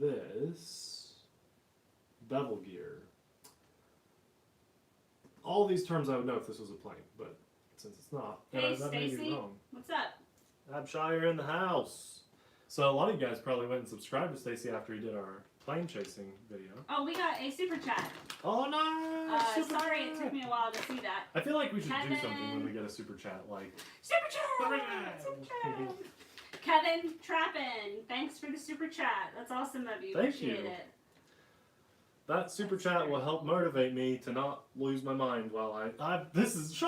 this bevel gear. All these terms I would know if this was a plane, but since it's not, Hey, that may be Stacy, wrong. what's up? Abshire in the house. So a lot of you guys probably went and subscribed to Stacy after he did our plane chasing video. Oh, we got a super chat. Oh no! Sorry, it took me a while to see that. I feel like we should do something when we Kevin. get a super chat, like Super chat! Super chat! Kevin Trappin, thanks for the super chat. That's awesome of you. Thank Appreciate you. it. that super chat will help motivate me to not lose my mind while this is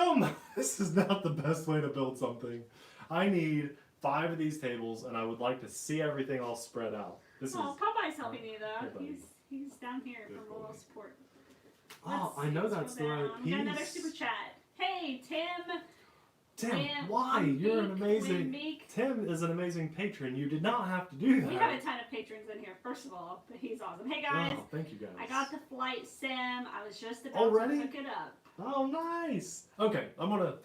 not the best way to build something. I need 5 of these tables, and I would like to see everything all spread out. Popeye's helping you though. Hey, He's down here Good for a little boy. support. Oh, I know that's the right We got another piece. super chat. Hey, Tim. Tim, why? You're an amazing. Tim is an amazing patron. You did not have to do that. We have a ton of patrons in here, first of all, but he's awesome. Hey guys. Oh, thank you guys. I got the flight sim. I was just about Already? to hook it up. Oh, nice. Okay, I'm gonna.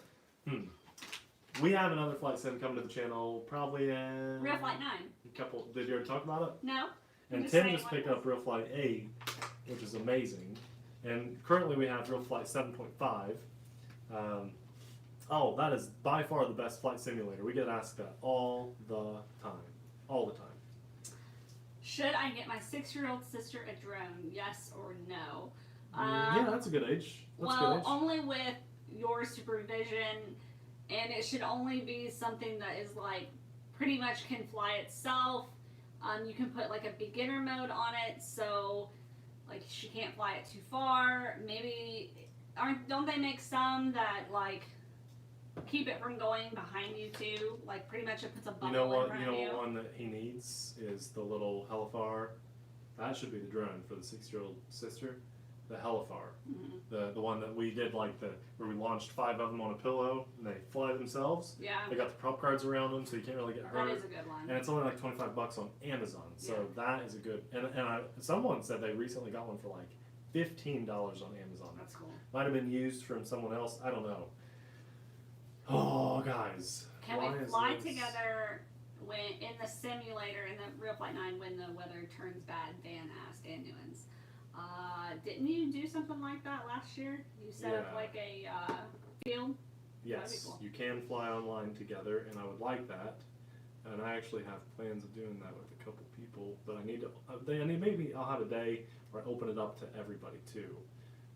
We have another flight sim coming to the channel probably in Real Flight 9. a couple. Did you already talk about it? No. And just Tim saying just what picked it up Real Flight 8, which is amazing. And currently we have Real Flight 7.5. Oh, that is by far the best flight simulator. We get asked that all the time. All the time. Should I get my 6-year-old sister a drone? Yes or no? Yeah, that's a good age. That's a well, good age. only with your supervision, and it should only be something that is like pretty much can fly itself. You can put like a beginner mode on it, so like she can't fly it too far. Maybe don't they make some that like keep it from going behind you too? Like pretty much it puts a bubble in front of you. You know what one that he needs is the little Hellfire. That should be the drone for the 6-year-old sister. The Hellfire. Mm-hmm. The one that we did where we launched 5 of them on a pillow and they fly themselves. Yeah. They got the prop cards around them so you can't really get hurt. That is a good one. And it's only like $25 on Amazon. So that is a good. And someone said they recently got one for like $15 on Amazon. That's cool. Might have been used from someone else. I don't know. Oh, guys. Can we fly together when in the simulator in the Real Flight 9 when the weather turns bad? Dan asked. Dan Newens. Didn't you do something like that last year? You set up Yeah. like a field? Yes, cool. you can fly online together, and I would like that. And I actually have plans of doing that with a couple people, but I need to. Maybe I'll have a day where I open it up to everybody too.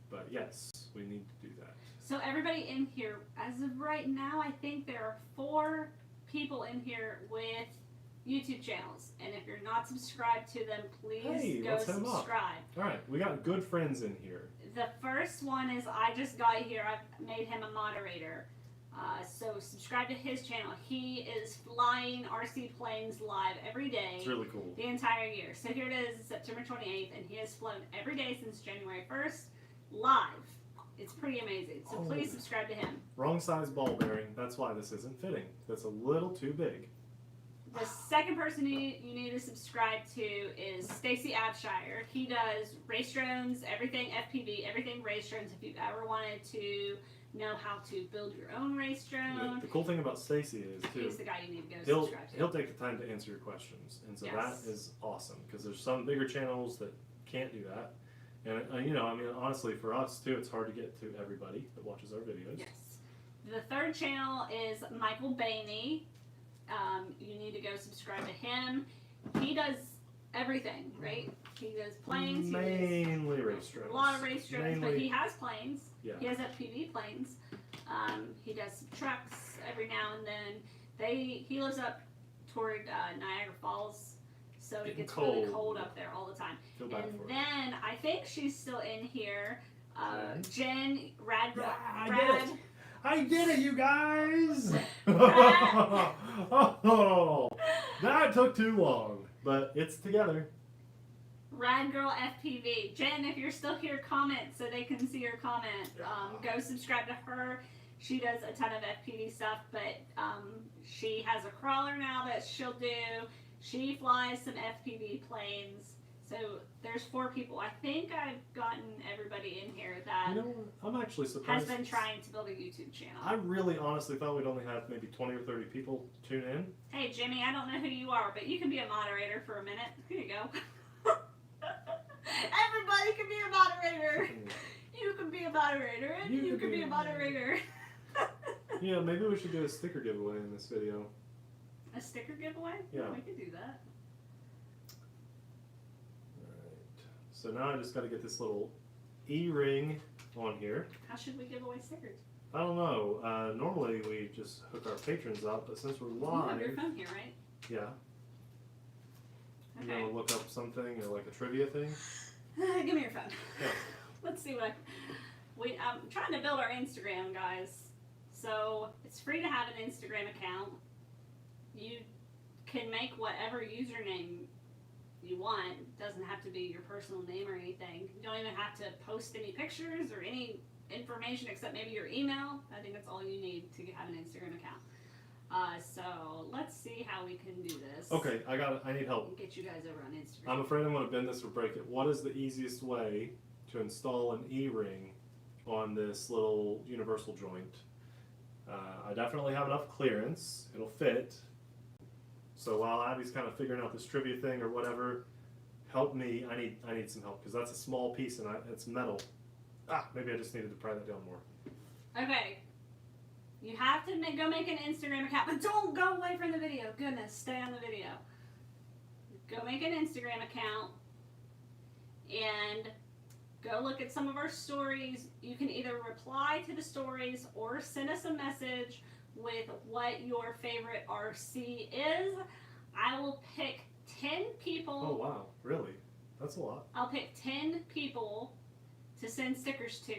But yes, we need to do that. So everybody in here, as of right now, I think there are 4 people in here with YouTube channels, and if you're not subscribed to them, please go subscribe. All right, we got good friends in here. The first one is I just got here. I've made him a moderator. So subscribe to his channel. He is flying RC planes live every day. It's really cool. The entire year. So here it is, September 28th, and he has flown every day since January 1st, live. It's pretty amazing. So please subscribe to him. Wrong size ball bearing. That's why this isn't fitting. That's a little too big. The second person you need to subscribe to is Stacy Abshire. He does race drones, everything FPV, everything race drones. If you've ever wanted to know how to build your own race drone. The cool thing about Stacy is too, he's the guy you need to go subscribe to. He'll take the time to answer your questions, and so that is awesome because there's some bigger channels that can't do that. And you know, I mean, honestly, for us too, it's hard to get to everybody that watches our videos. Yes. The third channel is Michael Bainey. You need to go subscribe to him. He does everything, right? He does planes. Mainly race drones. A lot of race drones, but he has planes. Yeah. He has FPV planes. He does some trucks every now and then. He lives up toward Niagara Falls, so it gets really cold up there all the time. Feel bad and for then I think she's still in here. Jen Radbro. Yeah, I did it, you guys! Oh, that took too long, but it's together. Rad Girl FPV. Jen, if you're still here, comment so they can see your comment. Go subscribe to her. She does a ton of FPV stuff, but she has a crawler now that she'll do. She flies some FPV planes. So there's 4 people. I think I've gotten everybody in here that you know, I'm actually surprised. has been trying to build a YouTube channel. I really honestly thought we'd only have maybe 20 or 30 people tune in. Hey Jimmy, I don't know who you are, but you can be a moderator for a minute. Here you go. Everybody can be a moderator. You can be a moderator, and you can be a moderator. Yeah, maybe we should do a sticker giveaway in this video. A sticker giveaway? Yeah. We could do that. So now I just got to get this little E-ring on here. How should we give away stickers? I don't know. Normally we just hook our patrons up, but since we're live... You have your phone here, right? Yeah. Okay. You want to look up something, or like a trivia thing? Give me your phone. Yeah. Let's see what I'm trying to build our Instagram, guys. So it's free to have an Instagram account. You can make whatever username you want. It doesn't have to be your personal name or anything. You don't even have to post any pictures or any information except maybe your email. I think that's all you need to have an Instagram account. So let's see how we can do this. Okay, I need help. Get you guys over on Instagram. I'm afraid I'm going to bend this or break it. What is the easiest way to install an E-ring on this little universal joint? I definitely have enough clearance. It'll fit. So while Abby's kind of figuring out this trivia thing or whatever, help me. I need some help because that's a small piece and it's metal. Maybe I just needed to pry that down more. Okay. You have to go make an Instagram account, but don't go away from the video. Goodness, stay on the video. Go make an Instagram account and go look at some of our stories. You can either reply to the stories or send us a message with what your favorite RC is. I will pick 10 people. Oh, wow. Really? That's a lot. I'll pick 10 people to send stickers to.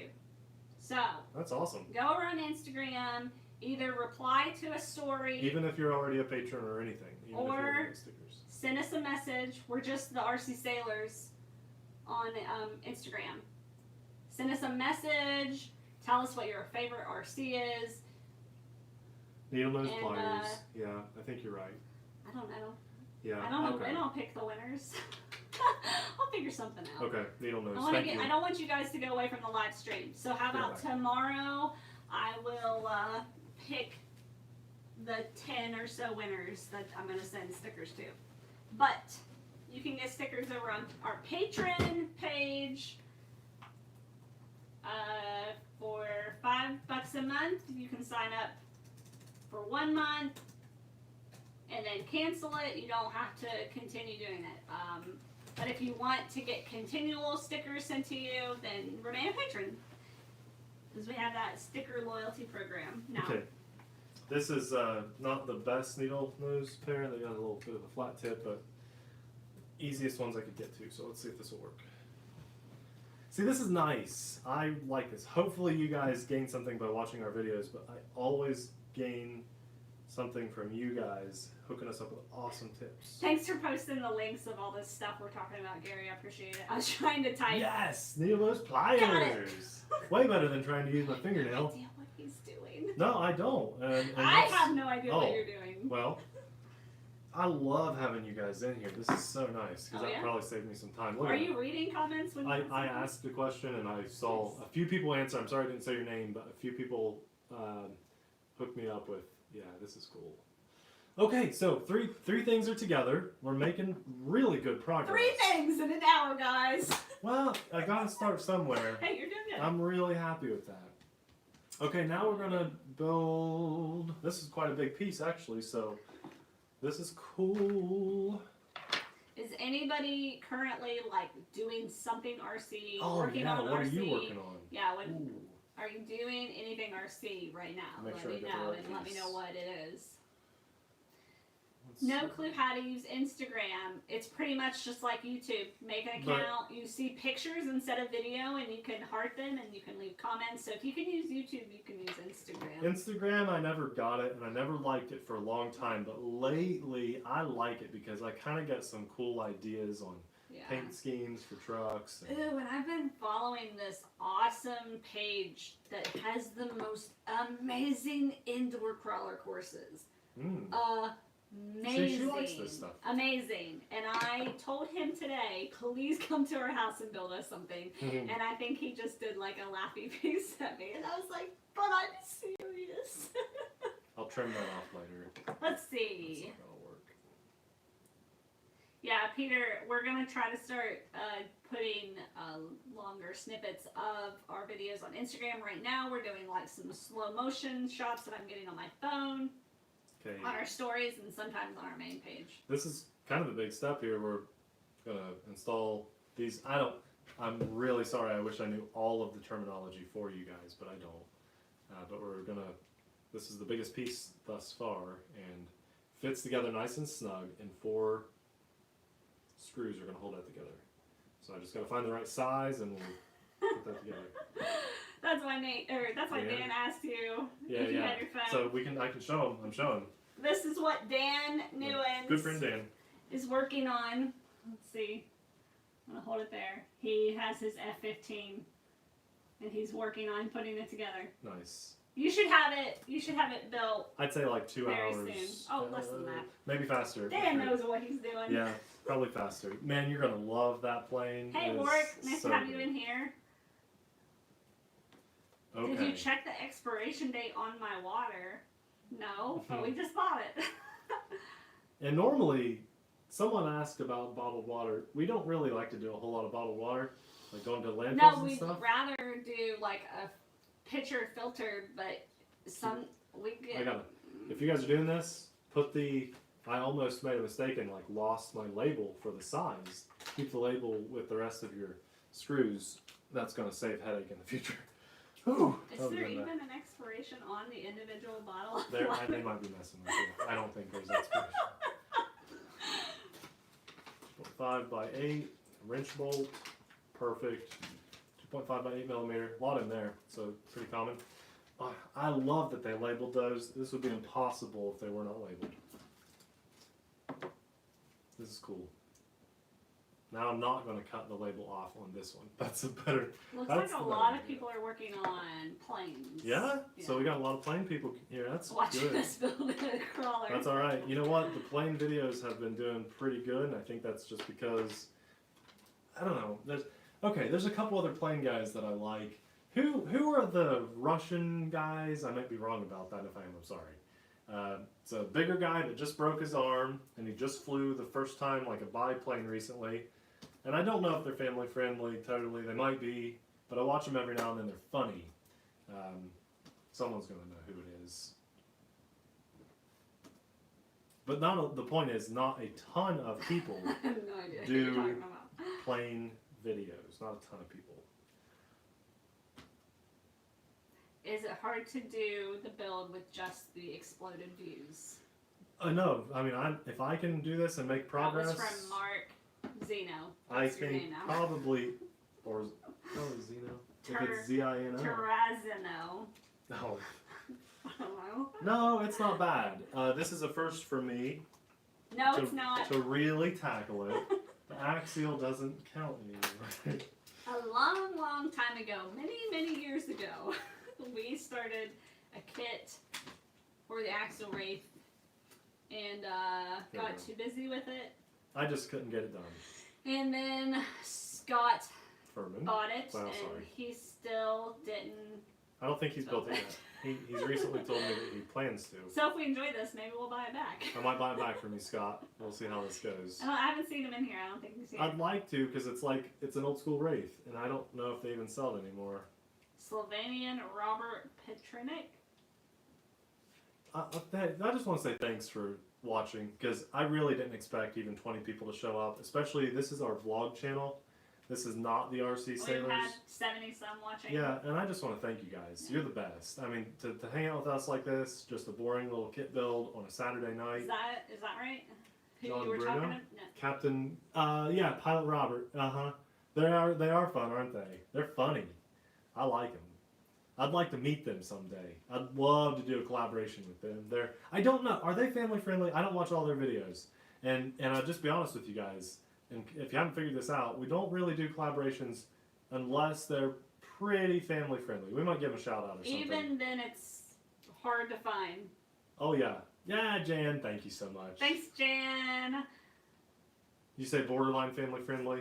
So, that's awesome. Go over on Instagram, either reply to a story. Even if you're already a patron or anything. Even or if you're getting stickers. Send us a message. We're just the TheRcSaylors on Instagram. Send us a message. Tell us what your favorite RC is. Needle nose pliers. Yeah, I think you're right. I don't know. Yeah. I don't know okay. when I'll pick the winners. I'll figure something out. Okay, needle nose. I don't want you guys to go away from the live stream. So how about tomorrow I will pick the 10 or so winners that I'm going to send stickers to. But You can get stickers over on our Patreon page. For $5 a month, you can sign up for 1 month and then cancel it. You don't have to continue doing it. But if you want to get continual stickers sent to you, then remain a patron. Because we have that sticker loyalty program now. Okay. This is not the best needle nose pair. They got a little bit of a flat tip, but easiest ones I could get to. So let's see if this will work. See, this is nice. I like this. Hopefully you guys gain something by watching our videos, but I always gain something from you guys hooking us up with awesome tips. Thanks for posting the links of all this stuff we're talking about, Gary. I appreciate it. I was trying to type. Yes, needle nose pliers. Way better than trying to use my fingernail. I have no idea what he's doing. No, I don't. And I have no idea what you're doing. Well, I love having you guys in here. This is so nice because that probably saved me some time. Are you reading comments? When I asked the question and I saw a few people answer. I'm sorry I didn't say your name, but a few people hooked me up with, yeah, this is cool. Okay, so three things are together. We're making really good progress. 3 things in an hour, guys. Well, I gotta start somewhere. Hey, you're doing good. I'm really happy with that. Okay, now we're gonna build. This is quite a big piece, actually. So this is cool. Is anybody currently like doing something RC? Oh working yeah, on what RC? are you working on? Yeah, what Ooh. are you doing? Anything RC right now? Make Let sure I me get the know right and let me piece. know what it is. Let's No see. clue how to use Instagram. It's pretty much just like YouTube. Make an account, you see pictures instead of video, and you can heart them and you can leave comments. So if you can use YouTube, you can use Instagram. Instagram, I never got it, and I never liked it for a long time. But lately, I like it because I kind of get some cool ideas on paint schemes for trucks. And Ooh, and I've been following this awesome page that has the most amazing indoor crawler courses. Amazing. See, she likes this stuff. Amazing. And I told him today, please come to our house and build us something. And I think he just did like a laughy face at me. And I was like, but I'm serious. I'll trim that off later. Let's That's see. not gonna work. Yeah, Peter, we're going to try to start putting longer snippets of our videos on Instagram. Right now, we're doing like some slow motion shots that I'm getting on my phone. Okay. On our stories and sometimes on our main page. This is kind of a big step here. We're gonna install these. I'm really sorry. I wish I knew all of the terminology for you guys, but I don't. But we're gonna. This is the biggest piece thus far, and fits together nice and snug. And 4 screws are gonna hold that together. So I just gotta find the right size and we'll put that together. That's why Dan asked you if you had your phone. So I can show him. I'm showing. This is what Dan Newens Good friend Dan is working on. Let's see. I'm gonna hold it there. He has his F-15, and he's working on putting it together. Nice. You should have it built. I'd say like 2 very hours. soon. Oh, less than that. Maybe faster. Dan knows what he's doing. Yeah, probably faster. Man, you're gonna love that plane. Hey, Warwick, nice to have you in here. Okay. Did you check the expiration date on my water? No, but we just bought it. And normally, someone asked about bottled water. We don't really like to do a whole lot of bottled water, like going to landfills No, and we'd stuff. rather do like a pitcher filter, but If you guys are doing this, I almost made a mistake and like lost my label for the size. Keep the label with the rest of your screws. That's gonna save headache in the future. Whew, Is there even an expiration on the individual bottle? they might be messing with you. I don't think there's expiration. 2.5 by 8 wrench bolt, perfect. 2.5 by 8 millimeter, a lot in there, so pretty common. I love that they labeled those. This would be impossible if they were not labeled. This is cool. Now I'm not going to cut the label off on this one. That's a better. Looks like a lot of people are working on planes. Yeah? So we got a lot of plane people here. That's watching good. us build a crawler. That's all right. You know what? The plane videos have been doing pretty good, and I think that's just because I don't know. There's a couple other plane guys that I like. Who are the Russian guys? I might be wrong about that. If I am, I'm sorry. It's a bigger guy that just broke his arm, and he just flew the first time like a biplane recently. And I don't know if they're family friendly totally. They might be, but I watch them every now and then. They're funny. Someone's going to know who it is. But the point is, not a ton of people I have no idea do who you're talking about. plane videos. Not a ton of people. Is it hard to do the build with just the exploded views? No, I mean, if I can do this and make progress. That was from Mark Zeno. I That's your think name now. probably, or Zeno? If it's Z-I-N-O. Terrazino. No. I don't know. No, it's not bad. This is a first for me. No, it's not. To really tackle it. The axial doesn't count anymore. A long, long time ago, many, many years ago, we started a kit for the Axial Wraith and got too busy with it. I just couldn't get it done. And then Scott Furman bought it, Wow, and sorry. he still didn't. I don't think he's built it yet. He's recently told me that he plans to. So if we enjoy this, maybe we'll buy it back. I might buy it back from you, Scott. We'll see how this goes. I haven't seen him in here. I don't think he's here. I'd like to, because it's an old school Wraith, and I don't know if they even sell it anymore. Slovenian Robert Petrinik. I just want to say thanks for watching, because I really didn't expect even 20 people to show up. Especially, this is our vlog channel. This is not the RC Sailors. We've had 70 some watching. Yeah, and I just want to thank you guys. You're the best. I mean, to hang out with us like this, just a boring little kit build on a Saturday night. Is that right? Who John you were Bruno? talking to? No. Captain, yeah, Pilot Robert. They are fun, aren't they? They're funny. I like them. I'd like to meet them someday. I'd love to do a collaboration with them. I don't know. Are they family friendly? I don't watch all their videos. And I'll just be honest with you guys. And if you haven't figured this out, we don't really do collaborations unless they're pretty family friendly. We might give them a shout out or something. Even then, it's hard to find. Oh yeah. Yeah, Jan, thank you so much. Thanks, Jan. You say borderline family friendly?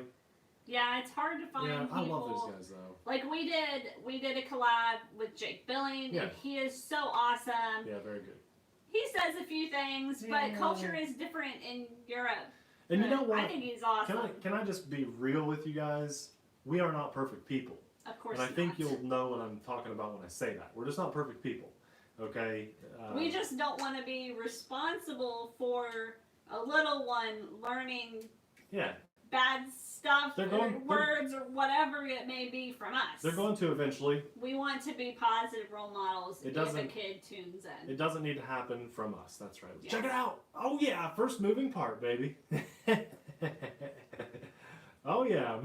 Yeah, it's hard to find Yeah, people. I love those guys though. Like we did a collab with Jake Billing, Yeah. and he is so awesome. Yeah, very good. He says a few things, but culture is different in Europe. And you know what? I think he's awesome. Can I just be real with you guys? We are not perfect people. Of course And I think not. you'll know what I'm talking about when I say that. We're just not perfect people. Okay? We just don't want to be responsible for a little one learning Yeah. bad stuff They're or going- words or whatever it may be from us. They're going to eventually. We want to be positive role models It if a doesn't- kid tunes in. It doesn't need to happen from us. That's right. Yeah. Check it out. Oh yeah, first moving part, baby. Oh yeah,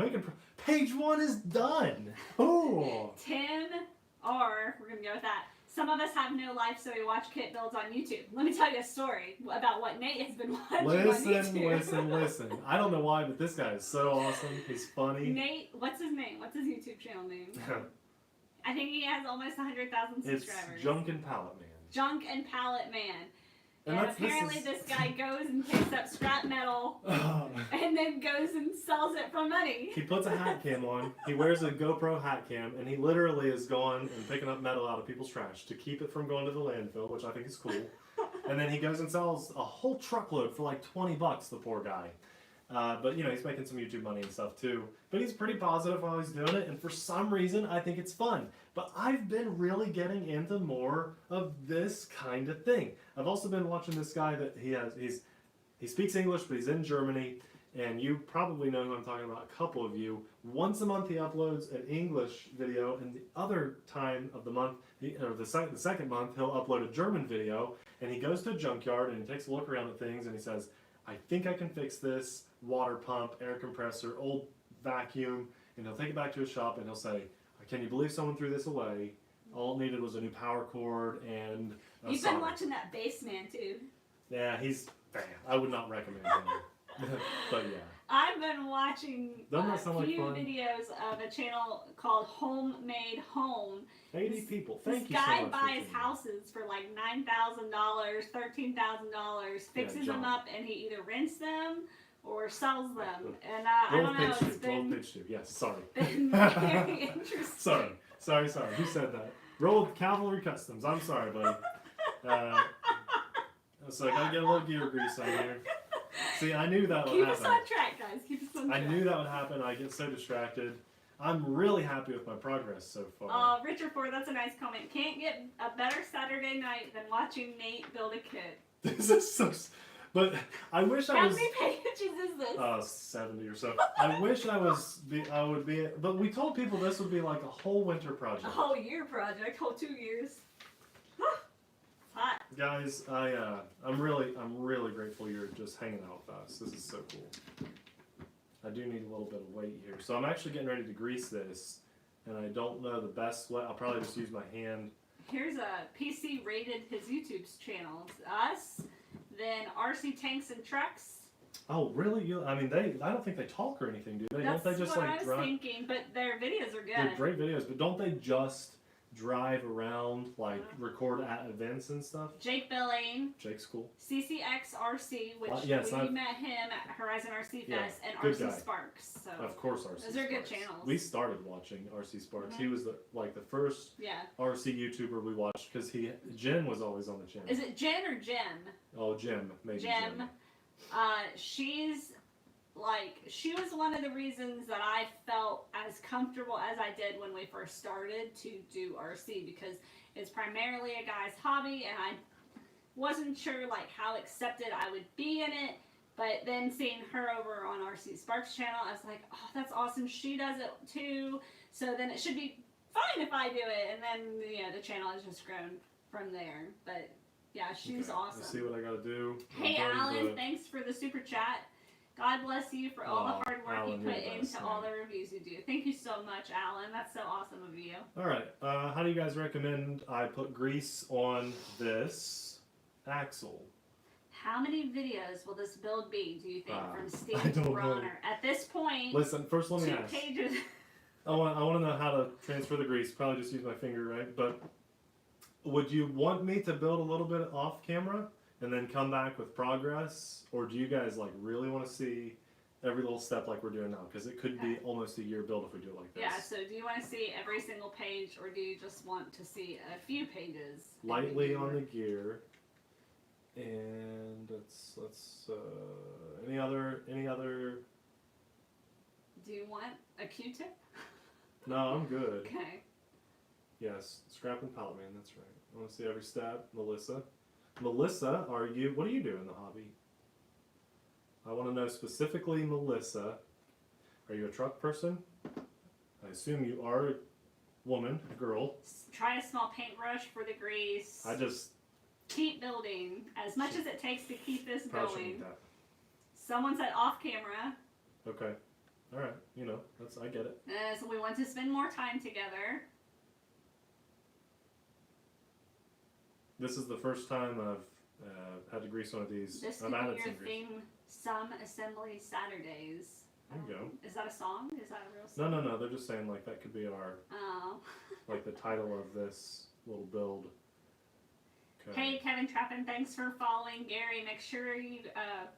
page 1 is done. Oh. 10R, we're going to go with that. Some of us have no life, so we watch kit builds on YouTube. Let me tell you a story about what Nate has been watching on YouTube. Listen. I don't know why, but this guy is so awesome. He's funny. Nate, what's his name? What's his YouTube channel name? I think he has almost 100,000 It's subscribers. Junk and Pallet Man. Junk and Pallet Man. And And this apparently is- this guy goes and picks up scrap metal Oh. and then goes and sells it for money. He puts a hat cam on, he wears a GoPro hat cam, and he literally is going and picking up metal out of people's trash to keep it from going to the landfill, which I think is cool. And then he goes and sells a whole truckload for like $20, the poor guy. But, you know, he's making some YouTube money and stuff too. But he's pretty positive while he's doing it, and for some reason, I think it's fun. But I've been really getting into more of this kind of thing. I've also been watching this guy that he speaks English, but he's in Germany, and you probably know who I'm talking about, a couple of you. Once a month he uploads an English video, and the other time of the month, the second month, he'll upload a German video, and he goes to a junkyard, and he takes a look around at things, and he says, I think I can fix this water pump, air compressor, old vacuum, and he'll take it back to his shop, and he'll say, can you believe someone threw this away? All it needed was a new power cord and a You've solder. been watching that Bassman too. Yeah, I would not recommend him. But yeah. I've been watching Doesn't that sound a like few fun? videos of a channel called Homemade Home. 80 people. Thank This you so guy much. buys for tuning in. houses for like $9,000, $13,000, fixes John. them up, and he either rents them or sells them. And I Roll don't know, pitch it's two. Roll been, pitch 2. Yes, sorry. been very interesting. Sorry. Who said that? Roll Cavalry Customs. I'm sorry, buddy. So I gotta get a little gear grease on here. See, I knew that would Keep happen. us on track, guys. Keep us on track. I knew that would happen. I get so distracted. I'm really happy with my progress so far. Richard Ford, that's a nice comment. Can't get a better Saturday night than watching Nate build a kit. This is so... But I wish I was... How many pages is this? 70 or so. I wish I would be... But we told people this would be like a whole winter project. A whole year project. Whole 2 years. It's hot. Guys, I'm really grateful you're just hanging out with us. This is so cool. I do need a little bit of weight here. So I'm actually getting ready to grease this, and I don't know the best way. I'll probably just use my hand. Here's a PC rated his YouTube's channels. Us, then RC Tanks and Trucks. Oh, really? I mean, I don't think they talk or anything, do they? That's don't they just what like I was thinking, but their videos are good. They're great videos, but don't they just drive around, like record at events and stuff? Jake Bellane. Jake's cool. CCXRC, which yes, we met him at Horizon RC Fest, and good RC guy. Sparks. So Of course, RC those Sparks. are good channels. We started watching RC Sparks. He was the first RC YouTuber we watched because Jen was always on the channel. Is it Jen or Jem? Oh, Jem, maybe Jem. She was one of the reasons that I felt as comfortable as I did when we first started to do RC, because it's primarily a guy's hobby and I wasn't sure like how accepted I would be in it. But then seeing her over on RC Sparks channel, I was like, oh, that's awesome. She does it too. So then it should be fine if I do it. And then, the channel has just grown from there. But yeah, she's awesome. Let's see what I gotta do. Hey, Alan, thanks for the super chat. God bless you for all the hard work you put into all the reviews you do. Thank you so much, Alan. That's so awesome of you. All right. How do you guys recommend I put grease on this axle? How many videos will this build be, do you think, from I Steve don't Bronner? know. At this point, Listen, first let me 2 ask. pages. I want to know how to transfer the grease. Probably just use my finger, right? But would you want me to build a little bit off camera and then come back with progress? Or do you guys like really want to see every little step like we're doing now? Because it could be almost a year build if we do it like this. Yeah, so do you want to see every single page, or do you just want to see a few pages? Lightly on the gear. And let's any other Do you want a Q-tip? No, I'm good. Okay. Yes, scrap and pallet man, that's right. I want to see every step. Melissa, what do you do in the hobby? I want to know specifically, Melissa, are you a truck person? I assume you are a woman, a girl. Try a small paintbrush for the grease. Keep building as much as it takes to keep this going. Someone said off camera. Okay. All right. I get it. So we want to spend more time together. This is the first time I've had to grease one of these. This could be your theme, Some Assembly Saturdays. There you go. Is that a song? Is that a real song? No. They're just saying like that could be our like the title of this little build. Okay. Hey, Kevin Trappin, thanks for following. Gary, make sure you, I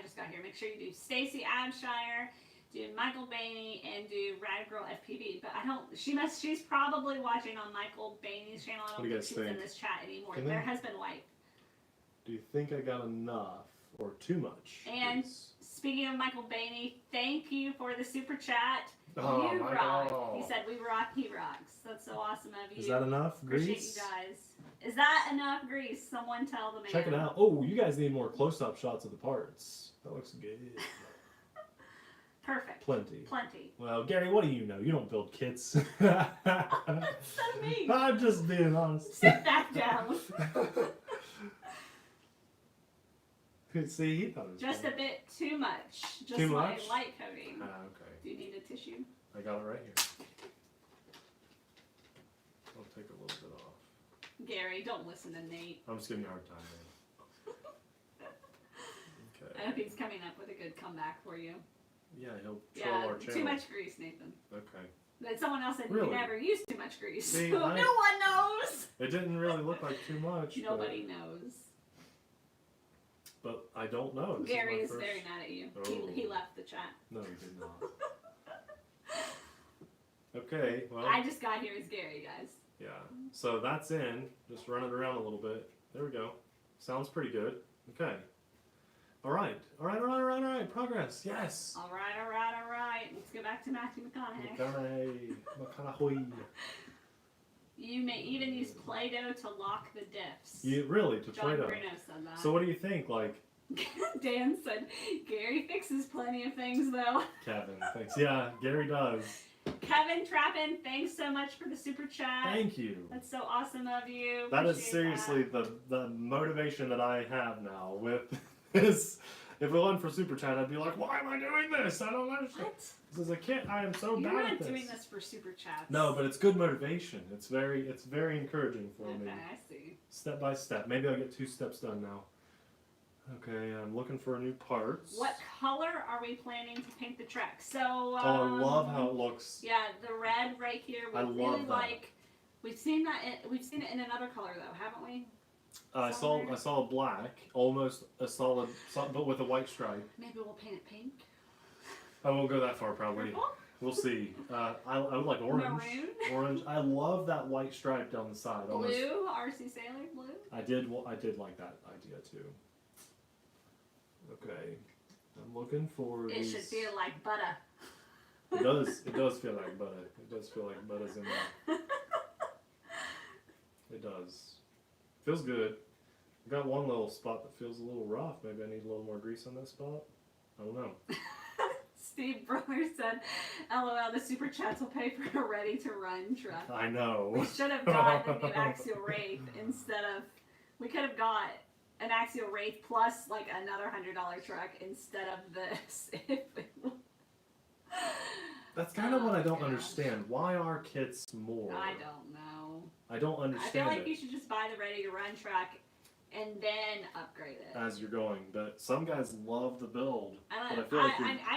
just got here, make sure you do Stacy Abshire, do Michael Bainey, and do Rad Girl FPV. But she's probably watching on Michael Bainey's channel. I don't think she's in this chat anymore. Their husband wife. Do you think I got enough or too much? And speaking of Michael Bainey, thank you for the super chat. Oh, you rock. He said we rock, he rocks. That's so awesome of you. Is that enough grease? Appreciate you guys. Is that enough grease? Someone tell the man. Check it out. Oh, you guys need more close-up shots of the parts. That looks good. Perfect. Plenty. Well, Gary, what do you know? You don't build kits. That's so mean. I'm just being honest. Sit back down. See, he thought it was just funny. a bit too much. Just too like much? light coating. Okay. Do you need a tissue? I got it right here. I'll take a little bit off. Gary, don't listen to Nate. I'm just giving you a hard time, man. Okay. I hope he's coming up with a good comeback for you. Yeah, he'll troll our channel. Too much grease, Nathan. Okay. But someone else said Really? you never use too much grease. See, no one knows. It didn't really look like too much. Nobody knows. But I don't know. Gary is very mad at you. Oh. He left the chat. No, he did not. Okay, well. I just got here as Gary, guys. Yeah. So that's in. Just run it around a little bit. There we go. Sounds pretty good. Okay. All right. Progress. Yes. All right. Let's go back to Matthew McConaughey. McConaughey. You may even use Play-Doh to lock the diffs. Really, to John Play-Doh. Bruno said that. So what do you think? Like, Dan said, Gary fixes plenty of things, though. Kevin, thanks. Yeah, Gary does. Kevin Trappin, thanks so much for the super chat. Thank you. That's so awesome of you. That is Appreciate seriously the motivation that I have now with this. If it wasn't for super chat, I'd be like, why am I doing this? I don't understand. What? As a kid, I am so You're bad at not this. doing this for super chats. No, but it's good motivation. It's very encouraging for me. Okay, I see. Step by step. Maybe I'll get 2 steps done now. Okay, I'm looking for new parts. What color are we planning to paint the truck? So. Oh, I love how it looks. Yeah, the red right here. We really like. We've seen that. We've seen it in another color though, haven't we? I saw a black, almost a solid, but with a white stripe. Maybe we'll paint it pink. I won't go that far, probably. Purple? We'll see. I would like orange. Maroon? Orange. I love that white stripe down the side. Blue, TheRcSaylors blue. I did like that idea too. Okay, I'm looking for. It should feel like butter. It does. It does feel like butter. It does feel like butter's in there. It does. Feels good. I got one little spot that feels a little rough. Maybe I need a little more grease on that spot. I don't know. Steve Brother said, LOL, the super chats will pay for a ready-to-run truck. I know. We should have got the new axial wraith instead of... We could have got an axial wraith plus like another $100 truck instead of this. That's kind of what I don't understand. Why are kits more? I don't know. I don't understand I feel like you should just buy the ready-to-run truck and then upgrade it as you're going. But some guys love the build. I'm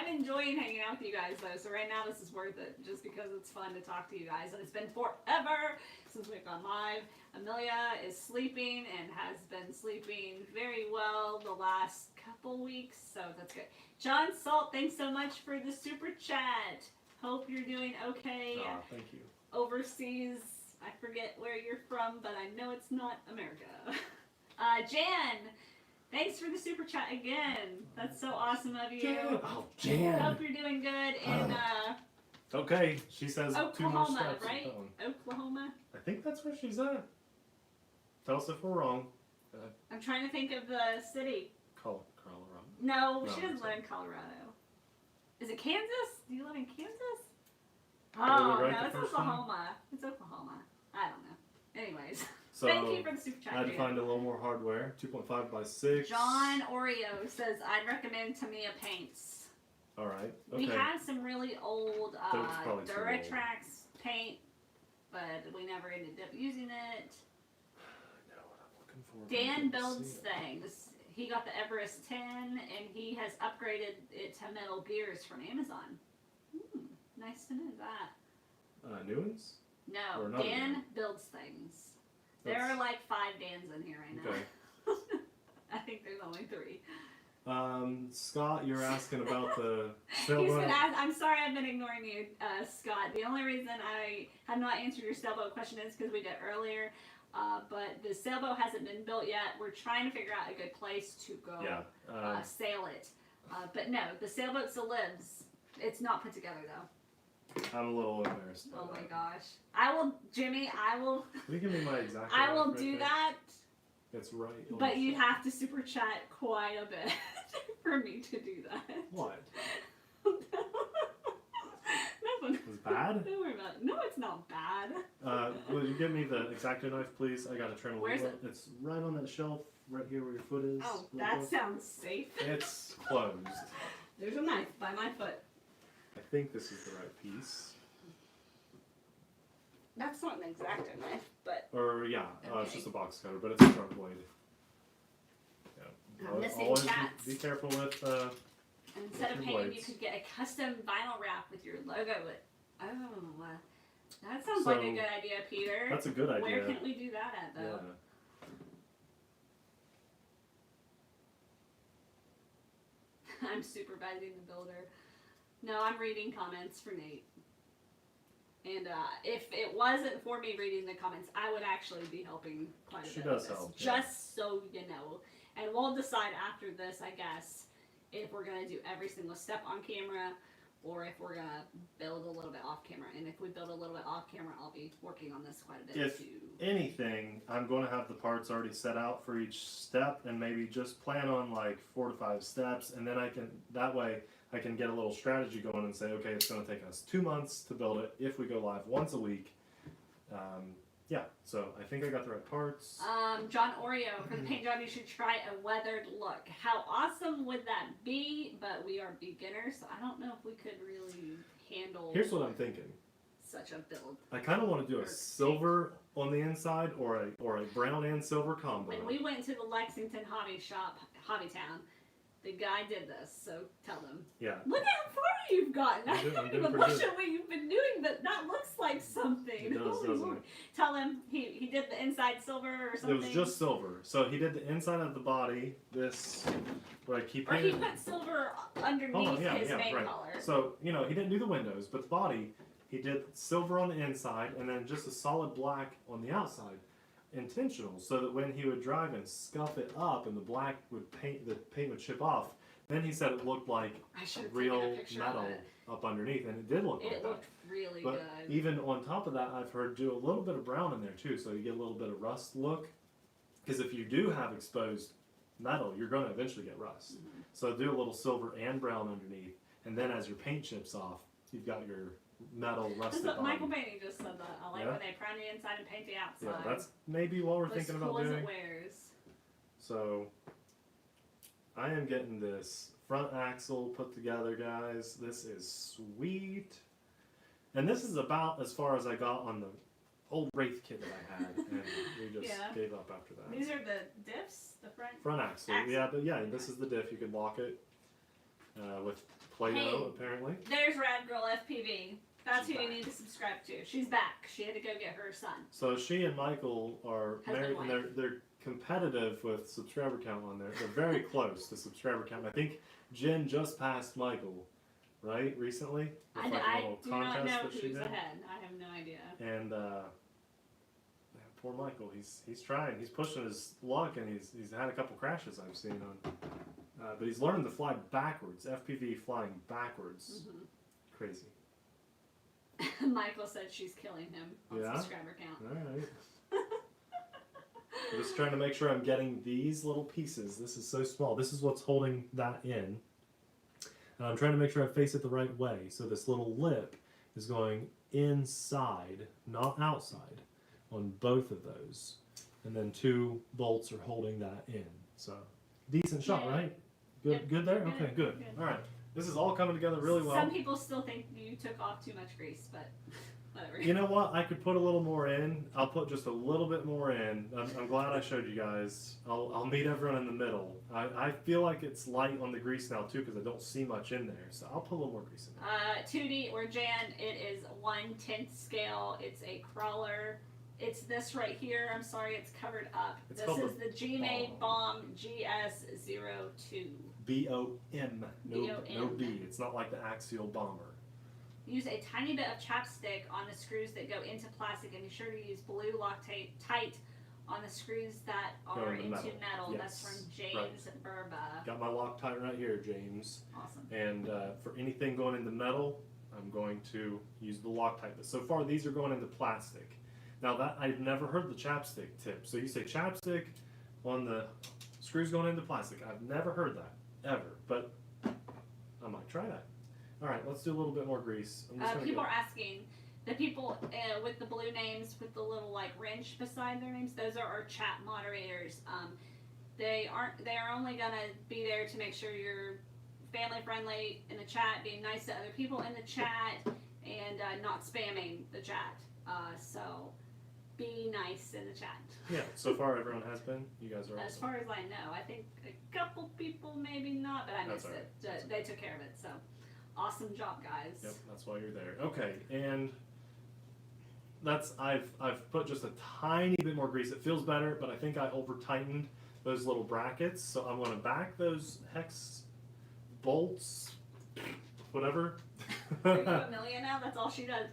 enjoying hanging out with you guys though. So right now this is worth it, just because it's fun to talk to you guys. And it's been forever since we've gone live. Amelia is sleeping and has been sleeping very well the last couple weeks, so that's good. John Salt, thanks so much for the super chat. Hope you're doing okay. Thank you. Overseas, I forget where you're from, but I know it's not America. Jan, thanks for the super chat again. That's so awesome of you. Jan. Hope you're doing good in okay, she says Oklahoma, 2 more steps. right? Oklahoma. I think that's where she's at. Tell us if we're wrong. I'm trying to think of the city. Colorado. No, she doesn't live in Colorado. Is it Kansas? Do you live in Kansas? Oh, no, it's Oklahoma. It's Oklahoma. I don't know. Anyways, so thank you for the super chat. I had to find a little more hardware. 2.5 by 6. John Oreo says, I'd recommend Tamiya paints. All right. Okay. We have some really old Duratrax paint, but we never ended up using it. I know what I'm looking for. Dan builds things. He got the Everest 10, and he has upgraded it to metal gears from Amazon. Nice to know that. New ones? No, Dan builds things. There are like 5 Dans in here right now. Okay. I think there's only 3. Scott, you're asking about the sailboat. I'm sorry I've been ignoring you, Scott. The only reason I have not answered your sailboat question is because we did earlier. But the sailboat hasn't been built yet. We're trying to figure out a good place to go sail it. But no, the sailboat still lives. It's not put together though. I'm a little embarrassed. Oh my gosh. I will, Jimmy, Will you give me my exact I will do that. It's right. But you'd have to super chat quite a bit for me to do that. What? Nothing. It was bad? Don't worry about it. No, it's not bad. Will you give me the X-Acto knife, please? I gotta trim a Where's little. It's right on that shelf, right here where your foot is. Oh, that sounds safe. It's closed. There's a knife by my foot. I think this is the right piece. That's not an X-Acto knife, but... Or, yeah, okay. it's just a box cutter, but it's a sharp blade. Yeah. I'm missing always cats. Be careful with... And instead of painting, you could get a custom vinyl wrap with your logo. Oh, that sounds like a good idea, Peter. That's a good idea. Where can we do that at, though? Yeah. I'm supervising the builder. No, I'm reading comments for Nate. And if it wasn't for me reading the comments, I would actually be helping quite a bit. She does with this, help, just so you know. And we'll decide after this, I guess, if we're gonna do every single step on camera, or if we're gonna build a little bit off camera. And if we build a little bit off camera, I'll be working on this quite a bit too. If anything, I'm going to have the parts already set out for each step, and maybe just plan on like 4 to 5 steps, and then that way I can get a little strategy going and say, okay, it's going to take us 2 months to build it if we go live once a week. Yeah, so I think I got the right parts. John Oreo, for the paint job, you should try a weathered look. How awesome would that be? But we are beginners, so I don't know if we could really handle. Here's what I'm thinking. Such a build. I kind of want to do a silver on the inside, or a brown and silver combo. When we went to the Lexington hobby shop, Hobby Town, the guy did this. So tell them. Yeah. Look how far you've gotten. I I'm haven't doing even pretty looked good. at what you've been doing, but that looks like something. It does, doesn't it? Tell him he did the inside silver or something. It was just silver. So he did the inside of the body. This, like he Or he painted. put silver underneath his main right. color. So he didn't do the windows, but the body, he did silver on the inside and then just a solid black on the outside, intentional, so that when he would drive and scuff it up and the paint would chip off. Then he said it looked like real metal up underneath, and it did look like that. It looked really But good. even on top of that, I've heard do a little bit of brown in there too, so you get a little bit of rust look. Because if you do have exposed metal, you're going to eventually get rust. Mm-hmm. So do a little silver and brown underneath, and then as your paint chips off, you've got your metal rusted That's what body. Michael Bainey just said that. I like when they prime the inside and paint the outside. Yeah, that's maybe what we're thinking about As cool as doing. it wears. So I am getting this front axle put together, guys. This is sweet. And this is about as far as I got on the old Wraith kit that I had, and we just gave up after that. These are the diffs, the front axle. Yeah, but yeah, this is the diff. You can lock it with Play-Doh, apparently. There's Rad Girl FPV. That's who you need to subscribe to. She's back. She had to go get her son. So she and Michael are married, and they're competitive with subscriber count on there. They're very close to subscriber count. I think Jen just passed Michael, right? Recently? I do not know who's ahead. I have no idea. And poor Michael, he's trying. He's pushing his luck, and he's had a couple crashes I've seen on. But he's learning to fly backwards. FPV flying backwards. Mm-hmm. Crazy. Michael said she's killing him on subscriber count. All right. I'm just trying to make sure I'm getting these little pieces. This is so small. This is what's holding that in. And I'm trying to make sure I face it the right way. So this little lip is going inside, not outside, on both of those. And then 2 bolts are holding that in. So decent shot, right? Good there? Okay, good. All right. This is all coming together really well. Some people still think you took off too much grease, but whatever. You know what? I could put a little more in. I'll put just a little bit more in. I'm glad I showed you guys. I'll meet everyone in the middle. I feel like it's light on the grease now too because I don't see much in there. So I'll put a little more grease in there. 2D or Jan, it is 1/10 scale. It's a crawler. It's this right here. I'm sorry, it's covered up. This is the Gmade BOM GS02. BOM. No B. It's not like the axial bomber. Use a tiny bit of chapstick on the screws that go into plastic, and be sure to use blue Loctite on the screws that are into metal. Yes. That's from James Burba. Got my Loctite right here, James. Awesome. And for anything going into metal, I'm going to use the Loctite. But so far, these are going into plastic. Now that I've never heard the chapstick tip. So you say chapstick on the screws going into plastic. I've never heard that ever, but I might try that. All right, let's do a little bit more grease. People are asking. The people with the blue names with the little like wrench beside their names, those are our chat moderators. They are only gonna be there to make sure you're family friendly in the chat, being nice to other people in the chat, and not spamming the chat. So be nice in the chat. Yeah, so far everyone has been. You guys are awesome. As far as I know, I think a couple people maybe not, but I missed it. They took care of it, so awesome job, guys. Yep, that's why you're there. Okay, and that's I've put just a tiny bit more grease. It feels better, but I think I over tightened those little brackets, so I'm going to back those hex bolts, whatever. Are you Amelia now? That's all she does.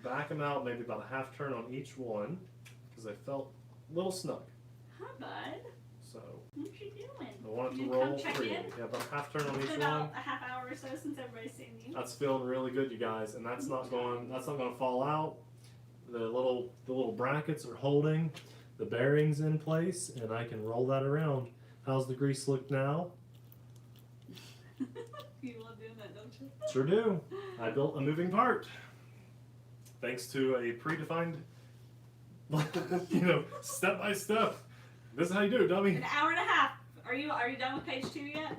back them out maybe about a half turn on each one because I felt a little snug. Hi, bud. So What you doing? I want it to You roll come check freely. in? Yeah, about a half turn on It's each been one. about a half hour or so since everybody's seen you. That's feeling really good, you guys, and that's not going to fall out. The little brackets are holding the bearings in place, and I can roll that around. How's the grease look now? You love doing that, don't you? Sure do. I built a moving part thanks to a predefined, step by step. This is how you do it, dummy. An hour and a half. Are you done with page 2 yet?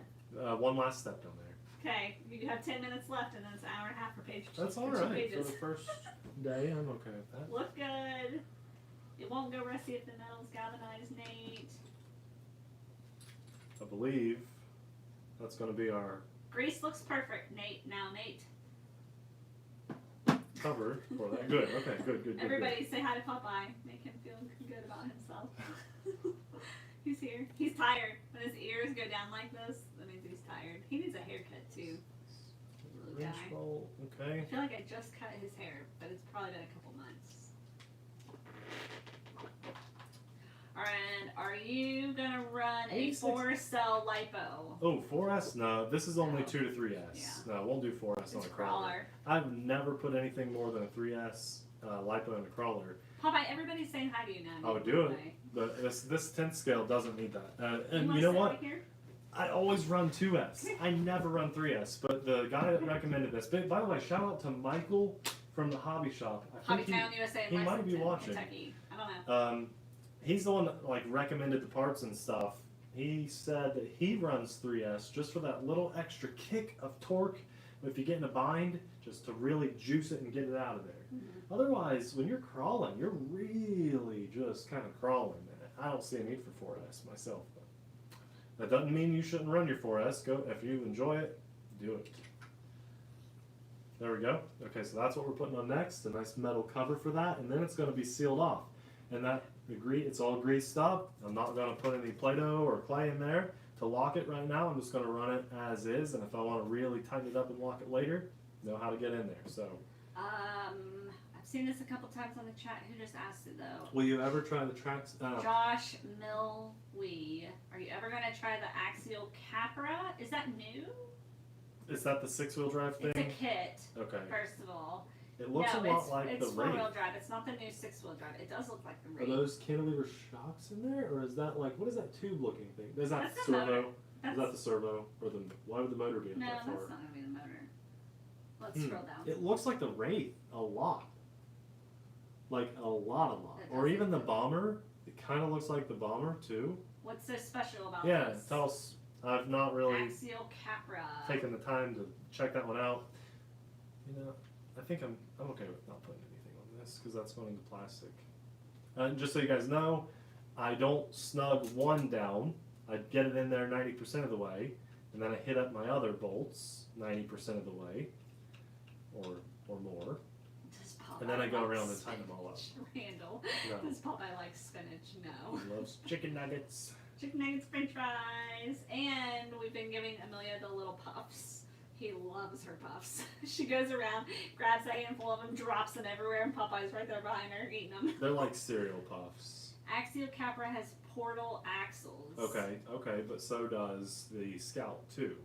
One last step down there. Okay, you have 10 minutes left, and then it's an hour and a half for page 2. That's all right for the first day. I'm okay with that. Look good. It won't go rusty if the metal's galvanized, Nate. I believe that's going to be our Grease looks perfect, Nate. Now, Nate. cover for that. Good. Okay. Good. Everybody say hi to Popeye. Make him feel good about himself. He's here. He's tired. When his ears go down like this, that means he's tired. He needs a haircut too. Little Wrench guy. bolt. Okay. I feel like I just cut his hair, but it's probably been a couple months. And are you gonna run a 4-cell lipo? Oh, 4S? No, this is only 2 to 3S. Yeah. No, we'll do 4S It's on a a crawler. crawler. I've never put anything more than a 3S lipo in a crawler. Popeye, everybody's saying hi to you now. Oh, do it. But this 10th scale doesn't need that. And you wanna know sit what? right here? I always run 2S. I never run 3S. But the guy that recommended this. But by the way, shout out to Michael from the hobby shop. I think Hobbytown, USA, he might be Lexington, watching. Kentucky. I don't know. He's the one that recommended the parts and stuff. He said that he runs 3S just for that little extra kick of torque if you get in a bind, just to really juice it and get it out of there. Mm-hmm. Otherwise, when you're crawling, you're really just kind of crawling. I don't see a need for 4S myself. But that doesn't mean you shouldn't run your 4S. Go if you enjoy it, do it. There we go. Okay, so that's what we're putting on next. A nice metal cover for that, and then it's going to be sealed off. And that it's all greased up. I'm not going to put any Play-Doh or clay in there to lock it right now. I'm just going to run it as is, and if I want to really tighten it up and lock it later, know how to get in there. So. I've seen this a couple times on the chat. Who just asked it though? Will you ever try the tracks? Josh Milwee. Are you ever going to try the Axial Capra? Is that new? Is that the 6-wheel drive thing? It's a kit. Okay. First of all. It looks a lot like the It's Wraith. 4-wheel drive. It's not the new 6-wheel drive. It does look like the Are Wraith. those cantilever shocks in there, or is that what is that tube looking thing? Is that That's the the motor. servo? Is that the servo, or why would the motor be in No, that far? that's not going to be the motor. Let's scroll down. It looks like the Wraith a lot. Like a lot. It Or does even the look Bomber. It kind of looks like the Bomber too. What's so special about Yeah, this? tell us. I've not really Axial Capra. taken the time to check that one out. I think I'm okay with not putting anything on this because that's going into plastic. And just so you guys know, I don't snug one down. I get it in there 90% of the way, and then I hit up my other bolts 90% of the way, or more. And then I go around and tighten them all up. Randall, No. does Popeye like spinach? No. He loves chicken nuggets. Chicken nuggets, french fries, and we've been giving Amelia the little puffs. He loves her puffs. She goes around, grabs a handful of them, drops them everywhere, and Popeye's right there behind her eating them. They're like cereal puffs. Axial Capra has portal axles. Okay, but so does the Scout too.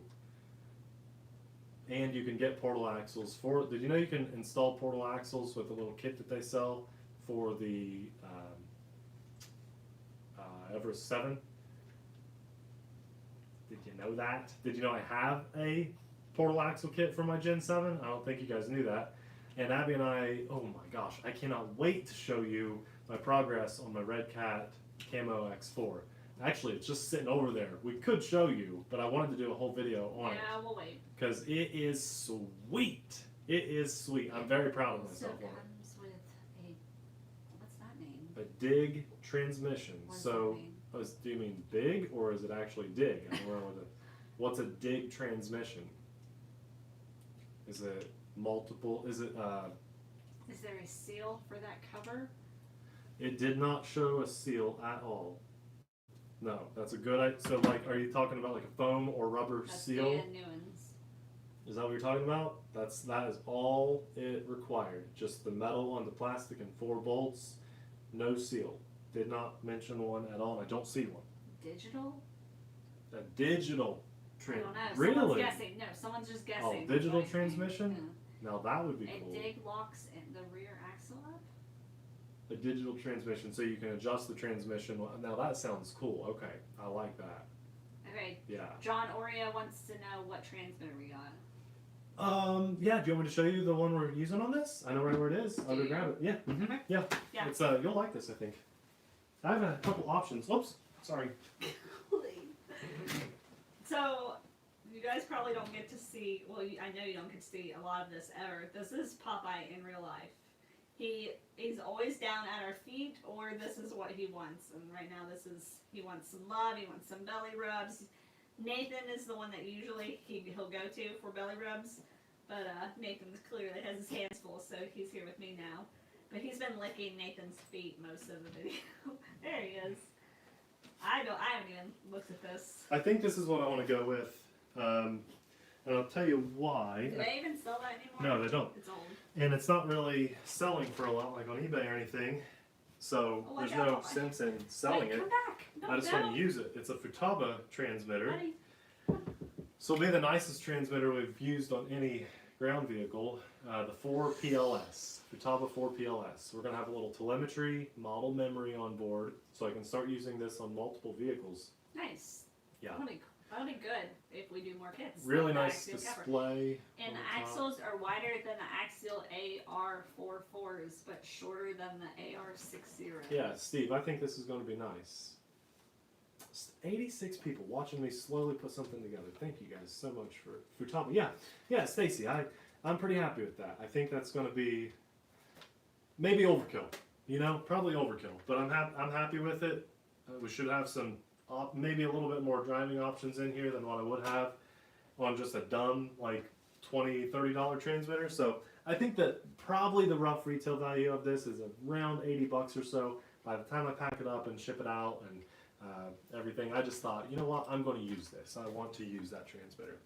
And you can get portal axles for. Did you know you can install portal axles with a little kit that they sell for the Everest 7? Did you know that? Did you know I have a portal axle kit for my Gen 7? I don't think you guys knew that. And Abby and I, oh my gosh, I cannot wait to show you my progress on my Red Cat Camo X4. Actually, it's just sitting over there. We could show you, but I wanted to do a whole video on it. Yeah, we'll wait. Because it is sweet. It is sweet. I'm very proud of myself So it on it. comes with a, what's that name? A dig transmission. What does So, that mean? do you mean big or is it actually dig? I don't know what's a dig transmission? Is it multiple? Is it? Is there a seal for that cover? It did not show a seal at all. No, that's a good idea. So, are you talking about like a foam or rubber That's seal? Dan Newens. Is that what you're talking about? That is all it required. Just the metal on the plastic and 4 bolts. No seal. Did not mention one at all. And I don't see one. Digital? A digital I don't know. Really? Someone's guessing. No, someone's just guessing. Oh, digital Like, transmission? yeah. Now that would be It cool. dig locks in the rear axle up. A digital transmission, so you can adjust the transmission. Now that sounds cool. Okay, I like that. Okay. Yeah. John Oria wants to know what transmitter we got. Yeah. Do you want me to show you the one we're using on this? I know right where it is. I'll go you? grab it. Yeah. Okay. Yeah. Yeah. It's you'll like this, I think. I have a couple options. Oops. Sorry. So, you guys probably don't get to see, well, I know you don't get to see a lot of this ever. This is Popeye in real life. He's always down at our feet, or this is what he wants. And right now he wants some love, he wants some belly rubs. Nathan is the one that usually he'll go to for belly rubs. But Nathan clearly has his hands full, so he's here with me now. But he's been licking Nathan's feet most of the video. There he is. I haven't even looked at this. I think this is what I want to go with, and I'll tell you why. Do they even sell that anymore? No, they don't. It's old. And it's not really selling for a lot, like on eBay or anything. So Oh, there's watch no out. sense in selling Wait, it. come back. I just want to use it. It's a Futaba transmitter. Buddy. So it'll be the nicest transmitter we've used on any ground vehicle. The 4PLS, Futaba 4PLS. We're going to have a little telemetry, model memory on board, so I can start using this on multiple vehicles. Nice. Yeah. That'll be good if we do more kits. Really like nice the axial cover. display. And on the top. axles are wider than the axial AR44s, but shorter than the AR60. Yeah, Steve, I think this is going to be nice. 86 people watching me slowly put something together. Thank you guys so much for Futaba. Yeah, Stacy, I'm pretty happy with that. I think that's going to be maybe overkill. You know, probably overkill. But I'm happy with it. We should have some maybe a little bit more driving options in here than what I would have on just a dumb like $20, $30 transmitter. So I think that probably the rough retail value of this is around 80 bucks or so. By the time I pack it up and ship it out and everything, I just thought, you know what, I'm going to use this. I want to use that transmitter.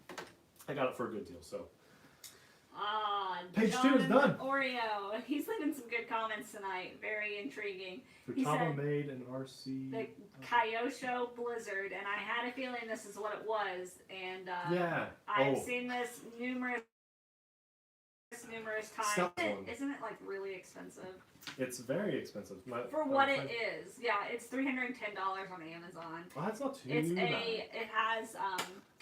I got it for a good deal, so. Page John 2 is done. Oreo. He's leaving some good comments tonight. Very intriguing. Futaba made an RC. The Kyosho Blizzard, and I had a feeling this is what it was. And yeah. I've seen this numerous times. Stealth one. Isn't it like really expensive? It's very expensive. For what it is. Yeah, it's $310 on Amazon. Well, that's not too It's bad. it has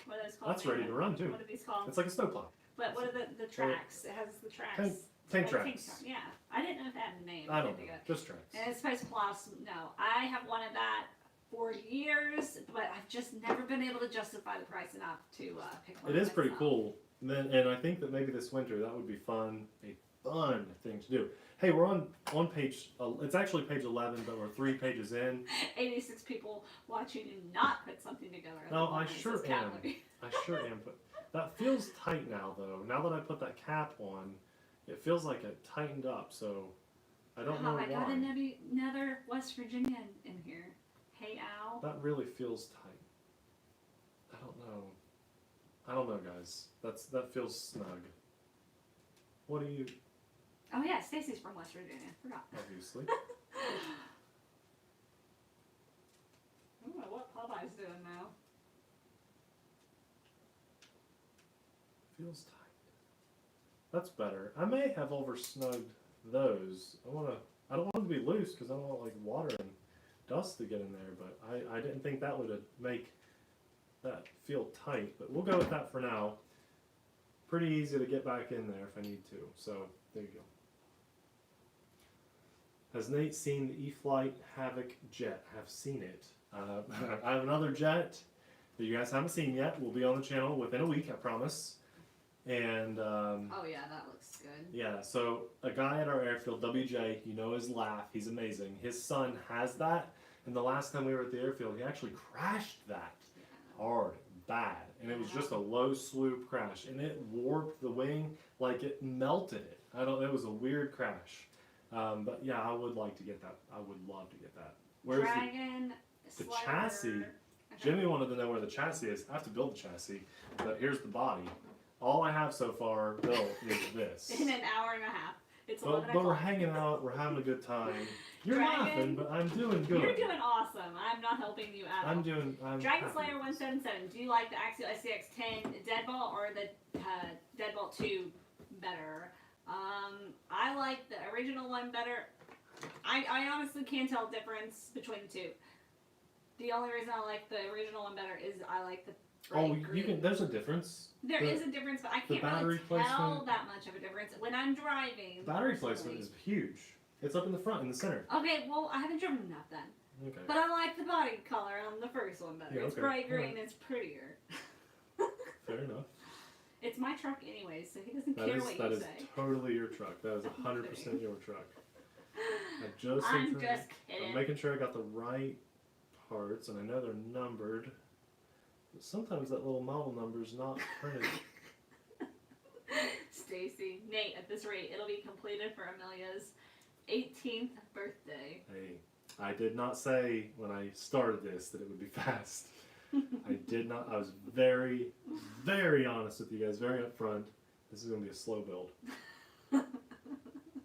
what are those called? That's ready to run too. What are these called? It's like a snowplow. But what are the tracks? It has the tracks. Tank Like tracks. Yeah, I didn't know if it had a name. I don't know. Just tracks. And it's supposed to plow. No, I have wanted that for years, but I've just never been able to justify the price enough to pick one. It is pretty myself. cool. And I think that maybe this winter that would be fun. A fun thing to do. Hey, we're on page. It's actually page 11, but we're 3 pages in. 86 people watching you not put something together. No, I sure am. I sure am. But that feels tight now, though. Now that I put that cap on, it feels like it tightened up. So I don't know why. I got another West Virginian in here. Hey, Al. That really feels tight. I don't know, guys. That feels snug. What do you? Oh yeah, Stacy's from West Virginia. Forgot. Obviously. I don't know what Popeye's doing now. Feels tight. That's better. I may have over snugged those. I don't want them to be loose because I don't want like water and dust to get in there. But I didn't think that would make that feel tight. But we'll go with that for now. Pretty easy to get back in there if I need to. So there you go. Has Nate seen the E-Flight Havoc jet? Have seen it. I have another jet that you guys haven't seen yet. Will be on the channel within a week, I promise. And oh yeah, that looks good. yeah, so a guy at our airfield, WJ, you know his laugh, he's amazing. His son has that, and the last time we were at the airfield, he actually crashed that hard, bad, and it was just a low swoop crash, and it warped the wing like it melted it. It was a weird crash. But yeah, I would like to get that. I would love to get that. Where's Dragon, the Slider. chassis? Jimmy wanted to know where the chassis is. I have to build the chassis, but here's the body. all I have so far built is this. In an hour and a half. It's But 11 we're o'clock. hanging out, we're having a good time. You're Dragon, laughing, but I'm doing good. You're doing awesome. I'm not helping you at all. I'm Dragon happy. Slayer 177. Do you like the Axial SCX 10 Deadbolt or the Deadbolt 2 better? I like the original one better. I honestly can't tell the difference between the two. The only reason I like the original one better is I like the bright green. You can. There's a difference. There is a difference, but I can't really tell that much of a difference when I'm driving. Battery placement is huge. It's up in the front, in the center. Okay, well, I haven't driven enough then. Okay. But I like the body color on the first one better. Yeah, It's okay. bright green, Right. it's prettier. Fair enough. It's my truck anyway, so he doesn't That care is what that you is say. totally your truck. That is 100% your truck. I'm just kidding. I'm making sure I got the right parts, and I know they're numbered. But sometimes that little model number is not printed. Stacy, Nate, at this rate, it'll be completed for Amelia's 18th birthday. Hey, I did not say when I started this that it would be fast. I did not. I was very, very honest with you guys, very upfront. This is going to be a slow build.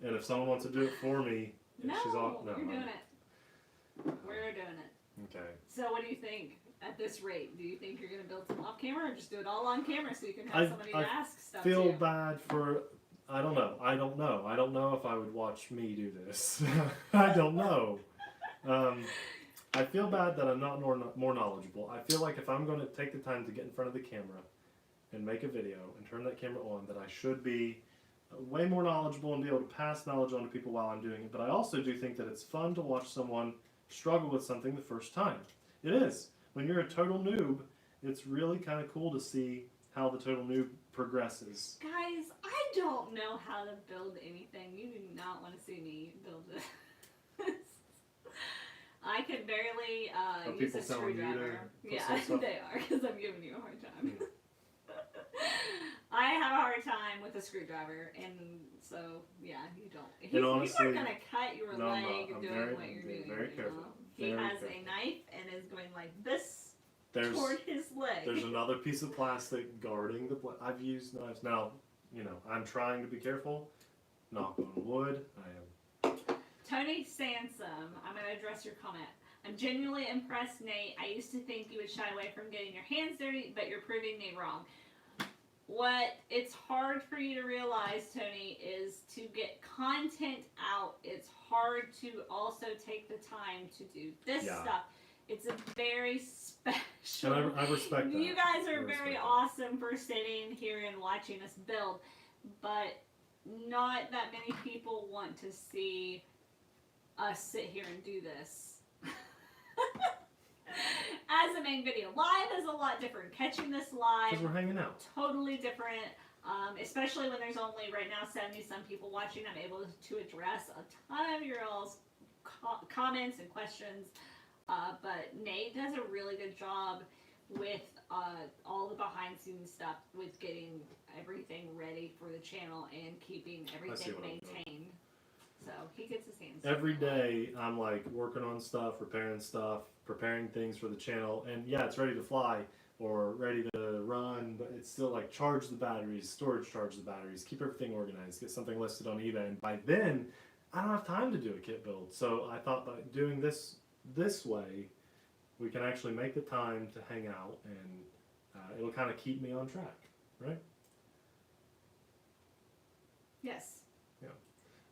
And if someone wants to do it for me, No, she's all, no, you're doing it. We're doing it. Okay. So what do you think at this rate? Do you think you're going to build some off camera or just do it all on camera so you can have somebody to ask stuff feel to? bad for, I don't know. I don't know if I would watch me do this. I don't know. I feel bad that I'm not more knowledgeable. I feel like if I'm going to take the time to get in front of the camera and make a video and turn that camera on, that I should be way more knowledgeable and be able to pass knowledge on to people while I'm doing it. But I also do think that it's fun to watch someone struggle with something the first time. It is. When you're a total noob, it's really kind of cool to see how the total noob progresses. Guys, I don't know how to build anything. You do not want to see me build this. I can barely use a screwdriver. Yeah, they are, because I'm giving you a hard time. I have a hard time with a screwdriver, and so, yeah, you don't. And honestly, you are going to cut your leg doing what you're doing. Very careful. He has a knife and is going like this toward his leg. There's another piece of plastic guarding the blade. I've used knives. Now, I'm trying to be careful. Knock on wood. I am. Tony Sansom, I'm going to address your comment. I'm genuinely impressed, Nate. I used to think you would shy away from getting your hands dirty, but you're proving me wrong. What it's hard for you to realize, Tony, is to get content out, it's hard to also take the time to do this stuff. It's a very special. And I respect that. You guys are very awesome for sitting here and watching us build, but not that many people want to see us sit here and do this as a main video. Live is a lot different. Catching this live, because we're hanging out, totally different. Especially when there's only right now 70-some people watching. I'm able to address a ton of your all's comments and questions. But Nate does a really good job with all the behind-the-scenes stuff, with getting everything ready for the channel and keeping everything maintained. So he gets his hands every day. I'm like working on stuff, preparing things for the channel, and yeah, it's ready to fly or ready to run, but it's still like charge the batteries, charge the batteries, keep everything organized, get something listed on eBay, and by then I don't have time to do a kit build. So I thought by doing this way, we can actually make the time to hang out, and it'll kind of keep me on track, right? Yes.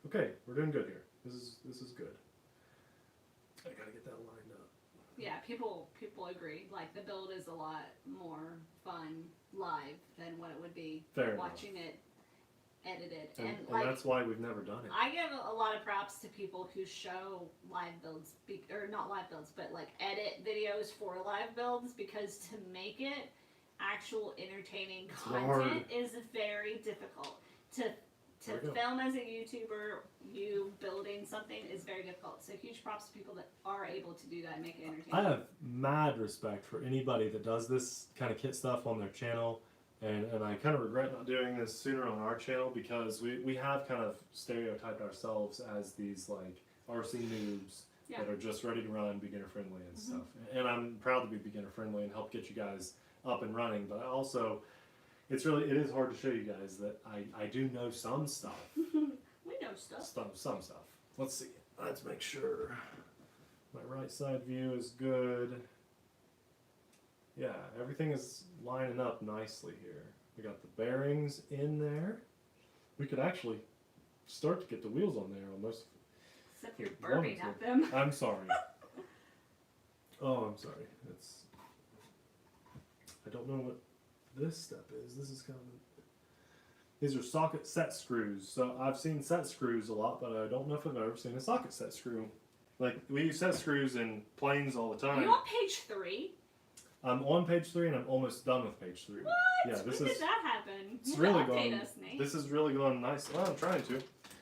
Okay, we're doing good here. This is good. I gotta get that lined up. Yeah, people agree. Like, the build is a lot more fun live than what it would be watching it edited. And like, that's why we've never done it. I give a lot of props to people who show live builds, or not live builds, but like edit videos for live builds, because to make it actual entertaining content is very difficult. To film as a YouTuber, you building something is very difficult. So huge props to people that are able to do that and make it entertaining. I have mad respect for anybody that does this kind of kit stuff on their channel. And I kind of regret not doing this sooner on our channel, because we have kind of stereotyped ourselves as these like RC noobs that are just ready to run, beginner friendly and stuff. And I'm proud to be beginner friendly and help get you guys up and running. But I also, it is hard to show you guys that I do know some stuff. We know stuff. Some stuff. Let's see. Let's make sure my right side view is good. Yeah, everything is lining up nicely here. We got the bearings in there. We could actually start to get the wheels on there almost. Except you're burping at them. I'm sorry. Oh, I'm sorry. I don't know what this step is. This is kind of. These are socket set screws. So I've seen set screws a lot, but I don't know if I've ever seen a socket set screw. Like, we use set screws in planes all the time. Are you on page 3? I'm on page 3 and I'm almost done with page 3. What? Yeah, When did that happen? It's You really have to update going. us, Nate. This is really going nice. Well, I'm trying to.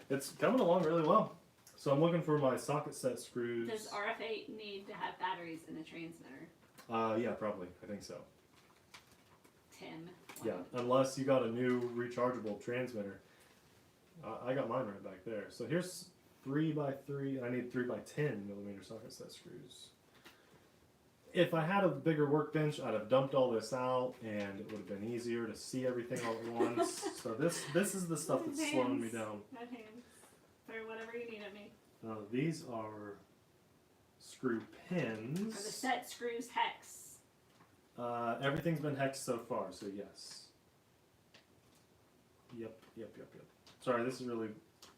It's coming along really well. So I'm looking for my socket set screws. Does RF8 need to have batteries in the transmitter? Yeah, probably. I think so. Tim. Yeah, unless you got a new rechargeable transmitter. I got mine right back there. So here's 3x3. I need 3x10 millimeter socket set screws. If I had a bigger workbench, I'd have dumped all this out, and it would have been easier to see everything all at once. So this is the stuff that's slowing me down. Red hands. For whatever you need of me. These are screw pins. Are the set screws hex? Everything's been hexed so far, so yes. Yep. Sorry, this is really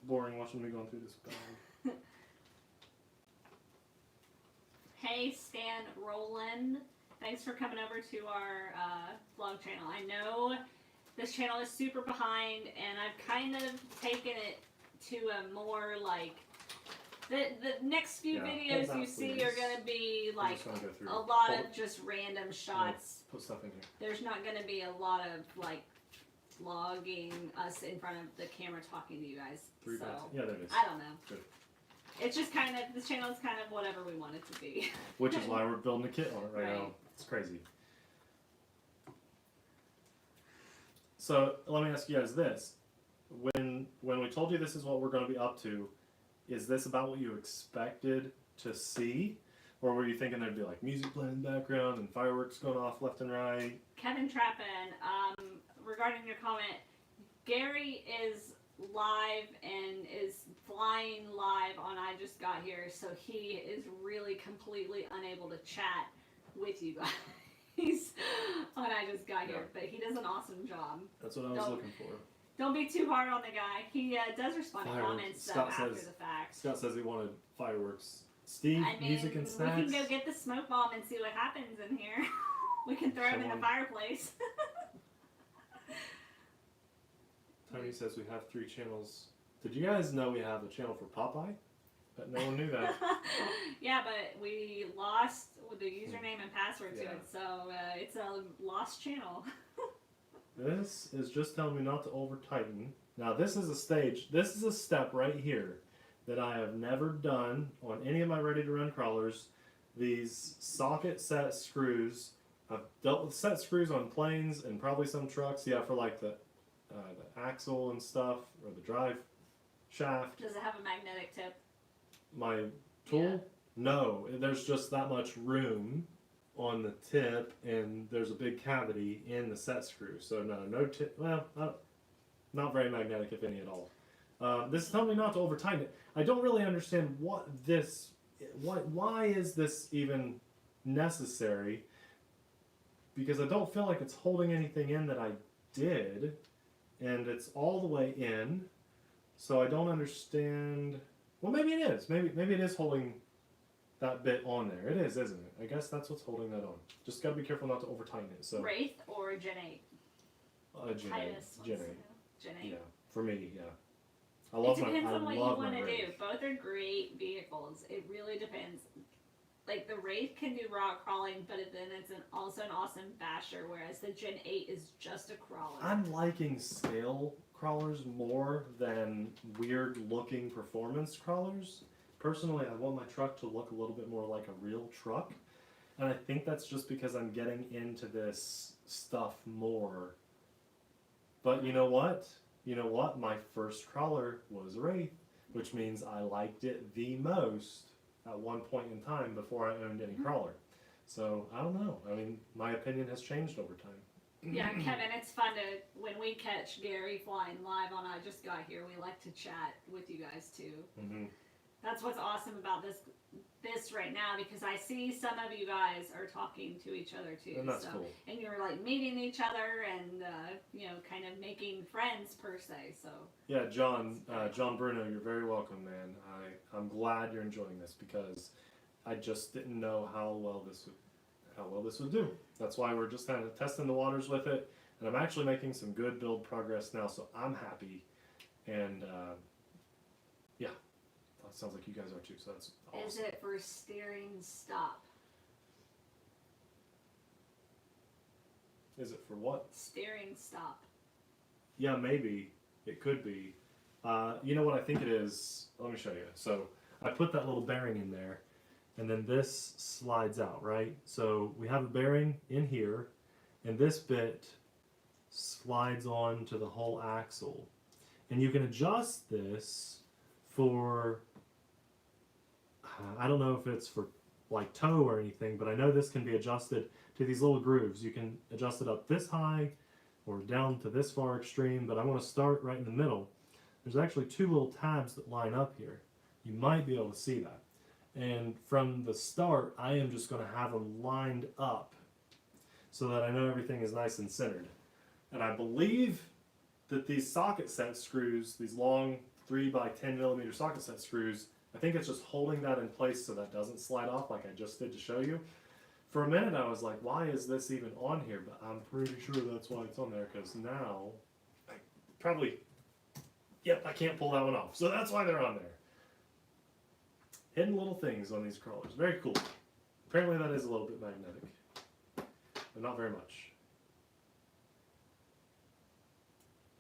boring watching me going through this bag. Hey, Stan Roland. Thanks for coming over to our vlog channel. I know this channel is super behind, and I've kind of taken it to a more like the next few videos you see are going to be like a lot of just random shots. Put stuff in here. There's not going to be a lot of like vlogging us in front of the camera talking to you guys. So yeah, there it is. I don't know. Good. It's just kind of, this channel is kind of whatever we want it to be. Which is why we're building a kit on it right now. It's crazy. So let me ask you guys this: when we told you this is what we're going to be up to, is this about what you expected to see, or were you thinking there'd be like music playing in the background and fireworks going off left and right? Kevin Trappin, regarding your comment, Gary is live and is flying live on I Just Got Here, so he is really completely unable to chat with you guys on I Just Got Here, but he does an awesome job. That's what I was looking for. Don't be too hard on the guy. He does respond to comments Scott after says, the fact. Scott says he wanted fireworks. Steve, music and snacks. We can go get the smoke bomb and see what happens in here. We can throw him in the fireplace. Tony says we have 3 channels. Did you guys know we have a channel for Popeye? But no one knew that. Yeah, but we lost the username and password to it, so it's a lost channel. This is just telling me not to over tighten. Now this is a step right here that I have never done on any of my ready to run crawlers. These socket set screws, I've dealt with set screws on planes and probably some trucks, for like the axle and stuff, or the drive shaft. Does it have a magnetic tip? My tool? No, there's just that much room on the tip, and there's a big cavity in the set screw. So no tip. Well, not very magnetic, if any at all. This is telling me not to over tighten it. I don't really understand why is this even necessary? Because I don't feel like it's holding anything in that I did, and it's all the way in. So I don't understand. Well, maybe it is. Maybe it is holding that bit on there. It is, isn't it? I guess that's what's holding that on. Just gotta be careful not to over tighten it. So Wraith or Gen 8? Gen 8. Gen 8. Gen 8. Yeah, for me, yeah. It depends on what you want to do. Wraith. Both are great vehicles. It really depends. Like the Wraith can do rock crawling, but then it's also an awesome basher, whereas the Gen 8 is just a crawler. I'm liking scale crawlers more than weird looking performance crawlers. Personally, I want my truck to look a little bit more like a real truck, and I think that's just because I'm getting into this stuff more. But you know what? My first crawler was a Wraith, which means I liked it the most at one point in time before I owned any crawler. So I don't know. I mean, my opinion has changed over time. Yeah, Kevin, it's fun to, when we catch Gary flying live on I Just Got Here, we like to chat with you guys too. Mm-hmm. That's what's awesome about this right now, because I see some of you guys are talking to each other too. And that's cool. And you're like meeting each other and kind of making friends per se. So yeah, John Bruno, you're very welcome, man. I'm glad you're enjoying this because I just didn't know how well this would do. That's why we're just kind of testing the waters with it, and I'm actually making some good build progress now, so I'm happy. And yeah, that sounds like you guys are too. So that's awesome. Is it for steering stop? Is it for what? Steering stop. Yeah, maybe it could be. You know what I think it is? Let me show you. So I put that little bearing in there, and then this slides out, right? So we have a bearing in here, and this bit slides on to the whole axle. And you can adjust this for, I don't know if it's for like toe or anything, but I know this can be adjusted to these little grooves. You can adjust it up this high or down to this far extreme, but I want to start right in the middle. There's actually two little tabs that line up here. You might be able to see that. And from the start, I am just going to have them lined up so that I know everything is nice and centered. And I believe that these socket set screws, these long 3x10mm socket set screws, I think it's just holding that in place so that doesn't slide off like I just did to show you. For a minute I was like, why is this even on here? But I'm pretty sure that's why it's on there, because now I probably, yep, I can't pull that one off. So that's why they're on there. Hidden little things on these crawlers. Very cool. Apparently that is a little bit magnetic, but not very much.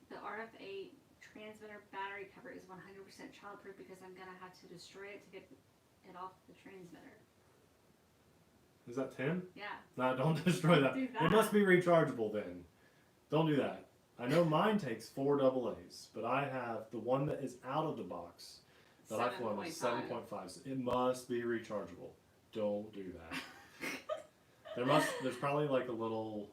The RF8 transmitter battery cover is 100% childproof because I'm going to have to destroy it to get it off the transmitter. Is that 10? Yeah. No, don't destroy that. Do that. It must be rechargeable then. Don't do that. I know mine takes 4 AA's, but I have the one that is out of the box that I flown is 7.5. So it must be rechargeable. Don't do that. There's probably like a little,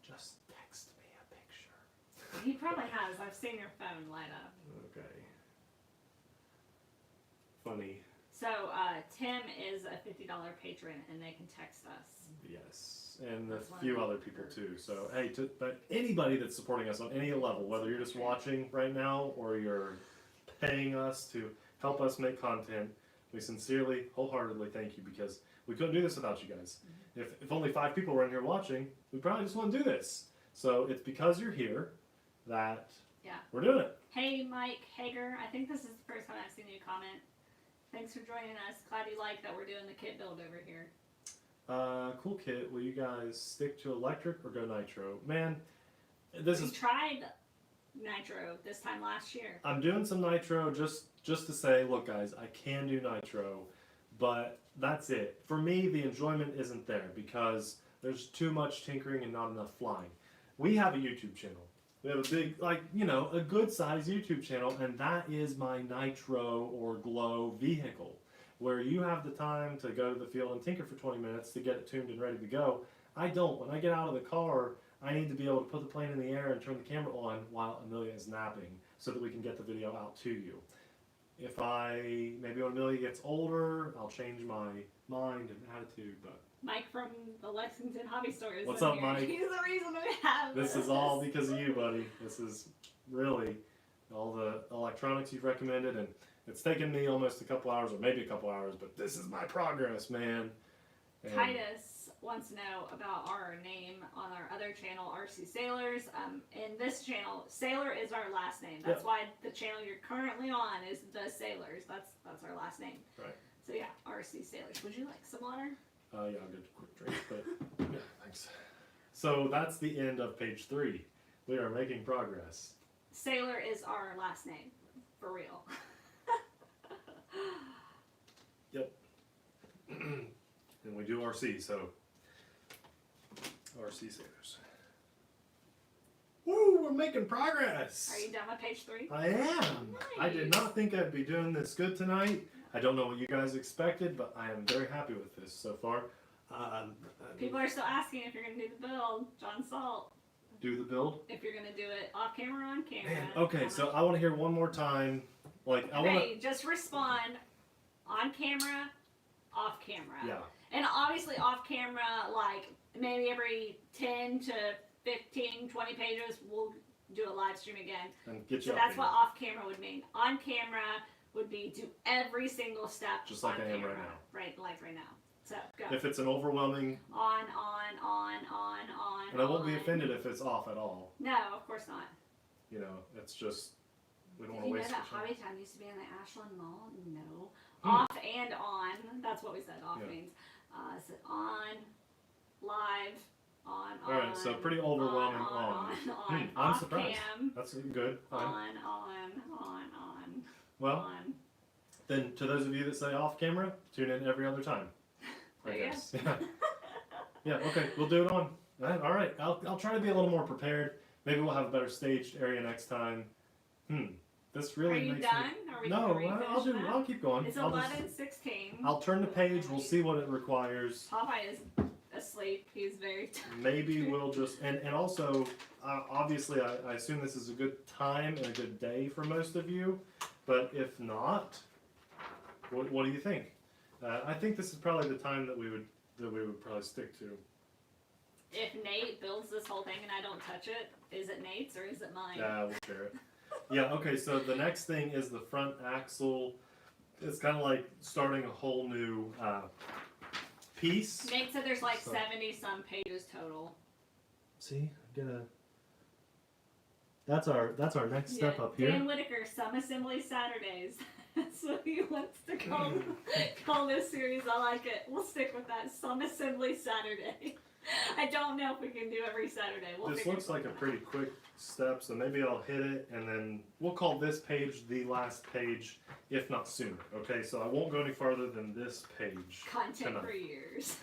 just text me a picture. He probably has. I've seen your phone light up. Okay. Funny. So Tim is a $50 patron, and they can text us. Yes, and That's a few other people too. So hey, but anybody that's supporting us on any level, whether you're just watching right now or you're paying us to help us make content, we sincerely, wholeheartedly thank you, because we couldn't do this without you guys. If only 5 people were in here watching, we probably just wouldn't do this. So it's because you're here that we're doing it. Hey, Mike Hager, I think this is the first time I've seen you comment. Thanks for joining us. Glad you like that we're doing the kit build over here. Cool kit. Will you guys stick to electric or go nitro? Man, We tried nitro this time last year. I'm doing some nitro just to say, look guys, I can do nitro, but that's it. For me, the enjoyment isn't there because there's too much tinkering and not enough flying. We have a YouTube channel. We have a big, a good sized YouTube channel, and that is my nitro or glow vehicle, where you have the time to go to the field and tinker for 20 minutes to get it tuned and ready to go. I don't. When I get out of the car, I need to be able to put the plane in the air and turn the camera on while Amelia is napping so that we can get the video out to you. Maybe when Amelia gets older, I'll change my mind and attitude, but... Mike from the Lexington Hobby Store is What's in up, here. Mike? He's the reason we have This is all because of you, buddy. This is really all the electronics you've recommended, and it's taken me almost a couple hours, or maybe a couple hours, but this is my progress, man. And Titus wants to know about our name on our other channel, TheRcSaylors. In this channel, Sailor is our last name. That's why the channel you're currently on is TheSaylors. That's our last name. Right. So yeah, TheRcSaylors. Would you like some water? Yeah, I'll get a quick drink, but yeah, thanks. So that's the end of page 3. We are making progress. Sailor is our last name, for real. Yep. And we do RC, so TheRcSaylors. Woo, we're making progress. Are you done with page 3? I am. Nice. I did not think I'd be doing this good tonight. I don't know what you guys expected, but I am very happy with this so far. People are still asking if you're going to do the build. John Salt. Do the build? If you're going to do it off camera or on camera. Man, okay, so I want to hear one more time. Like, I want to... just respond on camera, off camera. Yeah. And obviously off camera, like, maybe every 10 to 15, 20 pages, we'll do a live stream again. And get you so that's what off camera would mean. On camera would be do every single step just like on I am camera. right now. Right, like right now. So go. If it's an overwhelming on. And I won't be offended if it's off at all. No, of course not. You know, it's just we don't Did want to you know waste that your time. Hobby Time used to be in the Ashland Mall? No. Off and on. That's what we said off means. So on, live, on. Alright, so pretty overwhelming on. I'm I'm surprised. Cam, That's good. Fine. on. Well, on. then to those of you that say off camera, tune in every other time. I There you guess. Yeah. Yeah, okay, we'll do it on. Alright, I'll try to be a little more prepared. Maybe we'll have a better staged area next time. This really Are you makes done? me... Are we, No, are we finished now? I'll keep going. It's I'll 11:16. I'll turn the page, we'll see what it requires. Popeye is asleep. He's very tired. Maybe we'll just, and also, obviously I assume this is a good time and a good day for most of you, but if not, what do you think? I think this is probably the time that we would probably stick to. If Nate builds this whole thing and I don't touch it, is it Nate's or is it mine? Yeah, we'll share it. Yeah, okay, so the next thing is the front axle. It's kind of like starting a whole new piece. Nate said there's like 70 some pages total. See, I'm gonna. That's our next step up here. Dan Whitaker, Some Assembly Saturdays. That's what he wants to call this series. I like it. We'll stick with that. Some Assembly Saturday. I don't know if we can do every Saturday. This looks like a pretty quick step, so maybe I'll hit it, and then we'll call this page the last page, if not sooner. Okay, so I won't go any farther than this page. Content tonight. for years.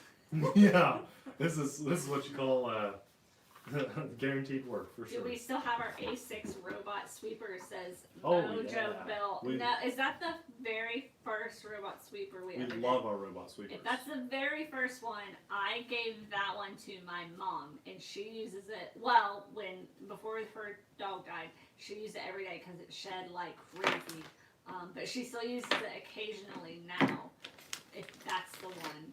Yeah, this is what you call guaranteed work for sure. Do we still have our A6 robot sweeper? Says Oh, Mojo yeah. Bill. Now, is that the very first robot sweeper we ever did? love our robot sweepers. If that's the very first one, I gave that one to my mom, and she uses it. Well, before her dog died, she used it every day because it shed like crazy. But she still uses it occasionally now, if that's the one.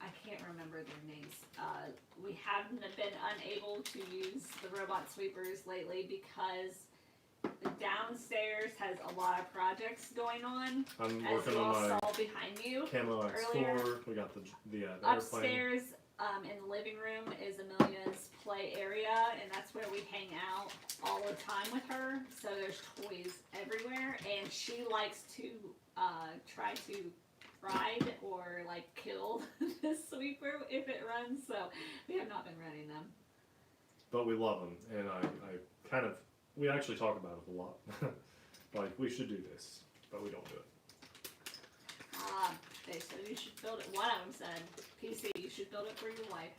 I can't remember their names. We haven't been unable to use the robot sweepers lately because the downstairs has a lot of projects going on. I'm as working you on all my saw behind you. Camo earlier. X4. We got the airplane. Upstairs in the living room is Amelia's play area, and that's where we hang out all the time with her. So there's toys everywhere, and she likes to try to ride or like kill the sweeper if it runs. So we have not been running them. But we love them, and we actually talk about it a lot. Like, we should do this, but we don't do it. They said you should build it. One of them said, PC, you should build it for your wife.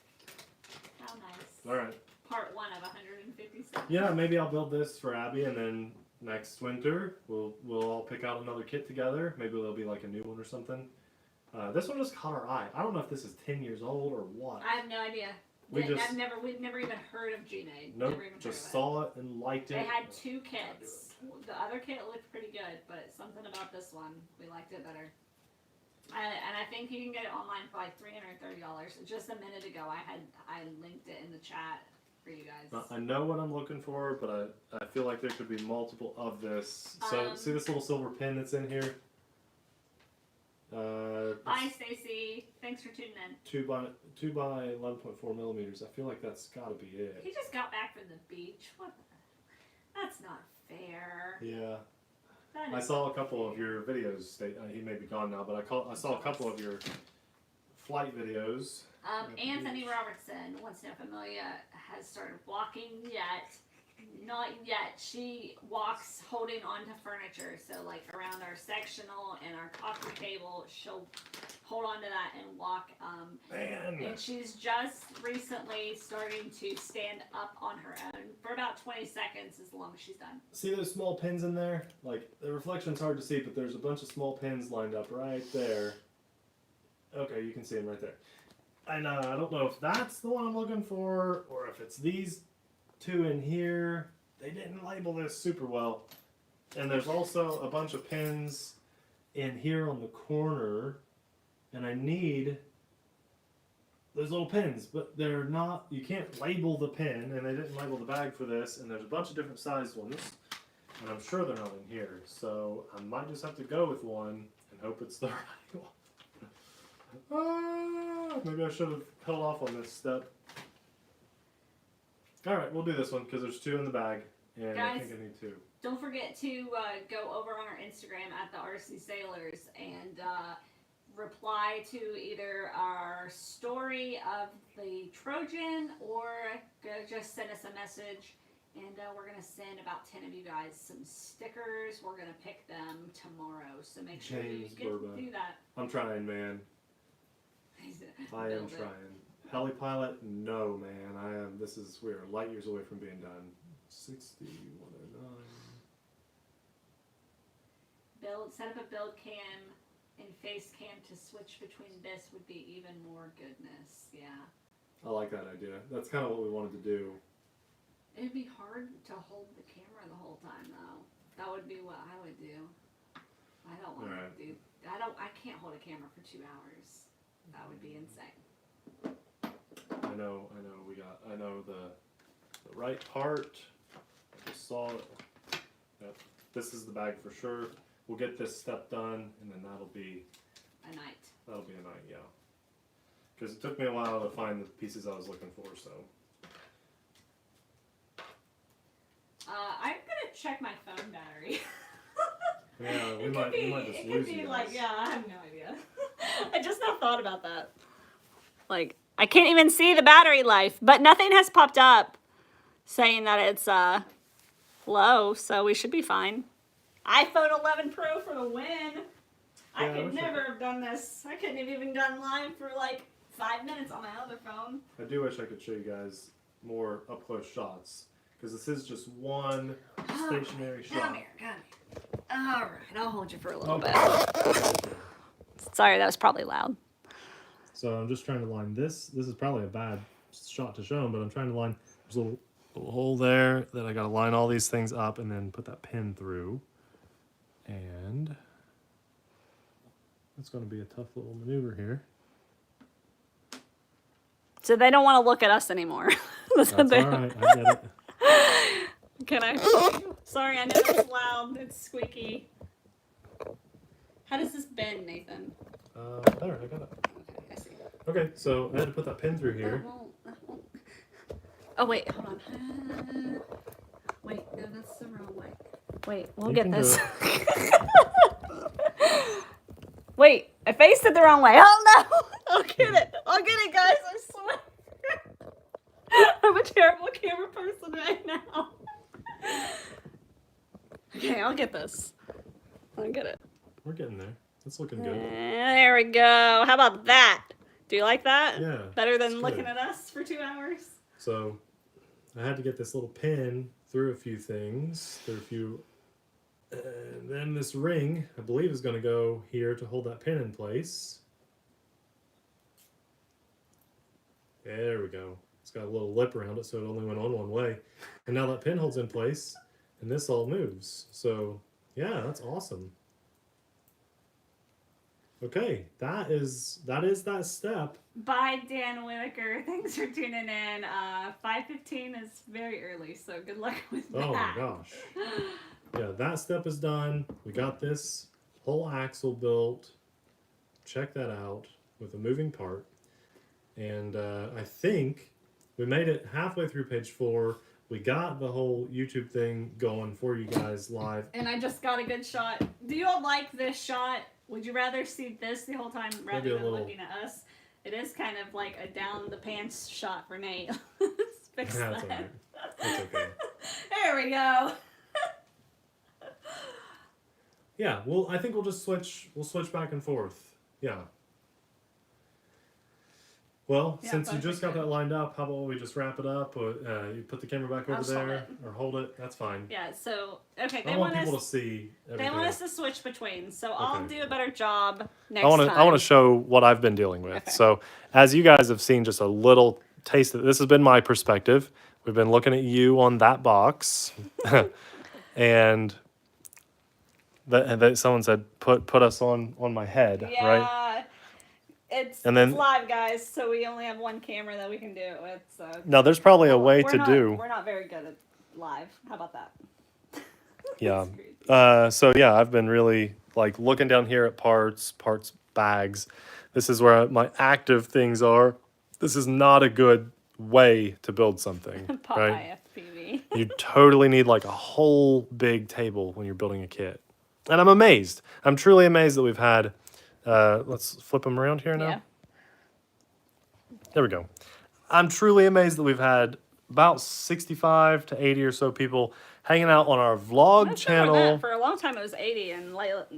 How nice. All right. Part 1 of 157. Yeah, maybe I'll build this for Abby, and then next winter we'll all pick out another kit together. Maybe there'll be like a new one or something. This one just caught our eye. I don't know if this is 10 years old or what. I have no idea. We've never even heard of Gmade. Nope, just saw it and liked it. They had 2 kits. The other kit looked pretty good, but something about this one, we liked it better. And I think you can get it online for like $330. Just a minute ago, I linked it in the chat for you guys. I know what I'm looking for, but I feel like there could be multiple of this. So see this little silver pin that's in here? Bye, Stacy. Thanks for tuning in. 2 by 11.4 millimeters. I feel like that's got to be it. He just got back from the beach. That's not fair. Yeah. I saw a couple of your videos. He may be gone now, but I saw a couple of your flight videos. Anthony Robertson wants to know if Amelia has started walking yet. Not yet. She walks holding onto furniture. So like around our sectional and our coffee table, she'll hold on to that and walk. And she's just recently starting to stand up on her own for about 20 seconds as long as she's done. See those small pins in there? Like, the reflection's hard to see, but there's a bunch of small pins lined up right there. Okay, you can see them right there. I know, I don't know if that's the one I'm looking for or if it's these two in here. They didn't label this super well. And there's also a bunch of pins in here on the corner. And I need those little pins, but they're not, you can't label the pin, and they didn't label the bag for this, and there's a bunch of different sized ones, and I'm sure they're not in here, so I might just have to go with one and hope it's the right one. Maybe I should have held off on this step. Alright, we'll do this one, because there's two in the bag, and Guys, I think I need two. Don't forget to go over on our Instagram at TheRcSaylors and reply to either our story of the Trojan or just send us a message, and we're going to send about 10 of you guys some stickers. We're going to pick them tomorrow, so make sure you get to do that. I'm trying, man. I am trying. Heli pilot? No, man. I am. We are light years away from being done. 60, 109. Set up a build cam and face cam to switch between this would be even more goodness. Yeah. I like that idea. That's kind of what we wanted to do. It'd be hard to hold the camera the whole time though. That would be what I would do. I don't want to do. I can't hold a camera for 2 hours. That would be insane. I know. I know the right part. I just saw it. Yep. This is the bag for sure. We'll get this step done, and then that'll be a night. That'll be a night, yeah. Because it took me a while to find the pieces I was looking for, so. I'm gonna check my phone battery. Yeah, we might just lose you guys. Yeah, I have no idea. I just now thought about that. Like, I can't even see the battery life, but nothing has popped up saying that it's low, so we should be fine. iPhone 11 Pro for the win. I could never have done this. I couldn't have even done live for like 5 minutes on my other phone. I do wish I could show you guys more up-close shots, because this is just one stationary shot. Come here. All right, I'll hold you for a little bit. Sorry, that was probably loud. So I'm just trying to line this. This is probably a bad shot to show them, but I'm trying to line. There's a little hole there that I got to line all these things up and then put that pin through. And it's going to be a tough little maneuver here. So they don't want to look at us anymore. That's all right. I get it. Can I? Sorry, I know it's loud. It's squeaky. How does this bend, Nathan? There, I got it. Okay, I see. Okay, so I had to put that pin through here. That won't. Oh, wait, hold on. Wait, no, that's the wrong way. Wait, we'll get this. Wait, I faced it the wrong way. Oh, no. I'll get it, guys. I swear. I'm a terrible camera person right now. Okay, I'll get this. I'll get it. We're getting there. It's looking good. There we go. How about that? Do you like that? Yeah. Better than looking at us for 2 hours? So I had to get this little pin through a few things. And then this ring, I believe, is going to go here to hold that pin in place. There we go. It's got a little lip around it, so it only went on one way. And now that pin holds in place, and this all moves. So, yeah, that's awesome. Okay, that is that step. Bye, Dan Whitaker. Thanks for tuning in. 5:15 is very early, so good luck with that. Oh my gosh. Yeah, that step is done. We got this whole axle built. Check that out with a moving part. And I think we made it halfway through page 4. We got the whole YouTube thing going for you guys live. And I just got a good shot. Do you all like this shot? Would you rather see this the whole time rather than looking at us? It is kind of like a down the pants shot for Nate. Let's fix that. That's all right. That's okay. There we go. Yeah, well, I think we'll just switch. We'll switch back and forth. Yeah. Well, Yeah, since you both just are got good. that lined up, how about we just wrap it up? Or, you put the camera back I'll over just hold there, it. or hold it. That's fine. Yeah. So okay, I they want want people us. to see They everything. want us to switch between. So I'll Okay. do a better job next I want time. to show what I've been dealing with. Okay. So, as you guys have seen, just a little taste of this has been my perspective. We've been looking at you on that box, and that someone said put us on my head, Yeah. right? It's And then- it's live, guys. So we only have one camera that we can do it with. So Now, there's probably a Well, way we're to not- do. We're not very good at live. How about that? Yeah. That's crazy. So yeah, I've been really like looking down here at parts bags. This is where my active things are. This is not a good way to build something, Pop right? IFPV. You totally need like a whole big table when you're building a kit. And I'm amazed. I'm truly amazed that we've had, let's flip them around here now. Yeah. There we go. I'm truly amazed that we've had about 65 to 80 or so people hanging out on our vlog That's better than channel. that. For a long time it was 80, and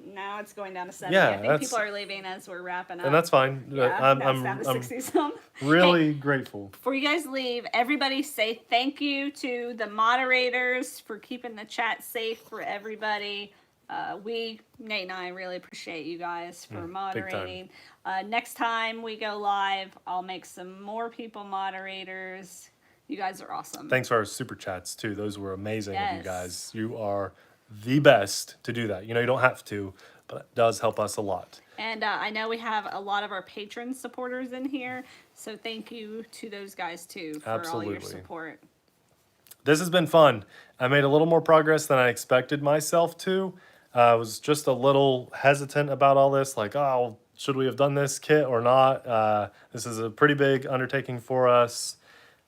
now it's going down to 70. Yeah, I think that's- people are leaving as we're wrapping up. And that's fine. Yeah, I'm, now it's down to I'm 60 some. really grateful. Before you guys leave, everybody say thank you to the moderators for keeping the chat safe for everybody. Nate and I really appreciate you guys for moderating. Next time we go live, I'll make some more people moderators. You guys are awesome. Thanks for our super chats too. Those were amazing of you Yes. guys. You are the best to do that. You know, you don't have to, but it does help us a lot. And I know we have a lot of our patron supporters in here, so thank you to those guys too for all your Absolutely. support. This has been fun. I made a little more progress than I expected myself to. I was just a little hesitant about all this, like, oh, should we have done this kit or not? This is a pretty big undertaking for us.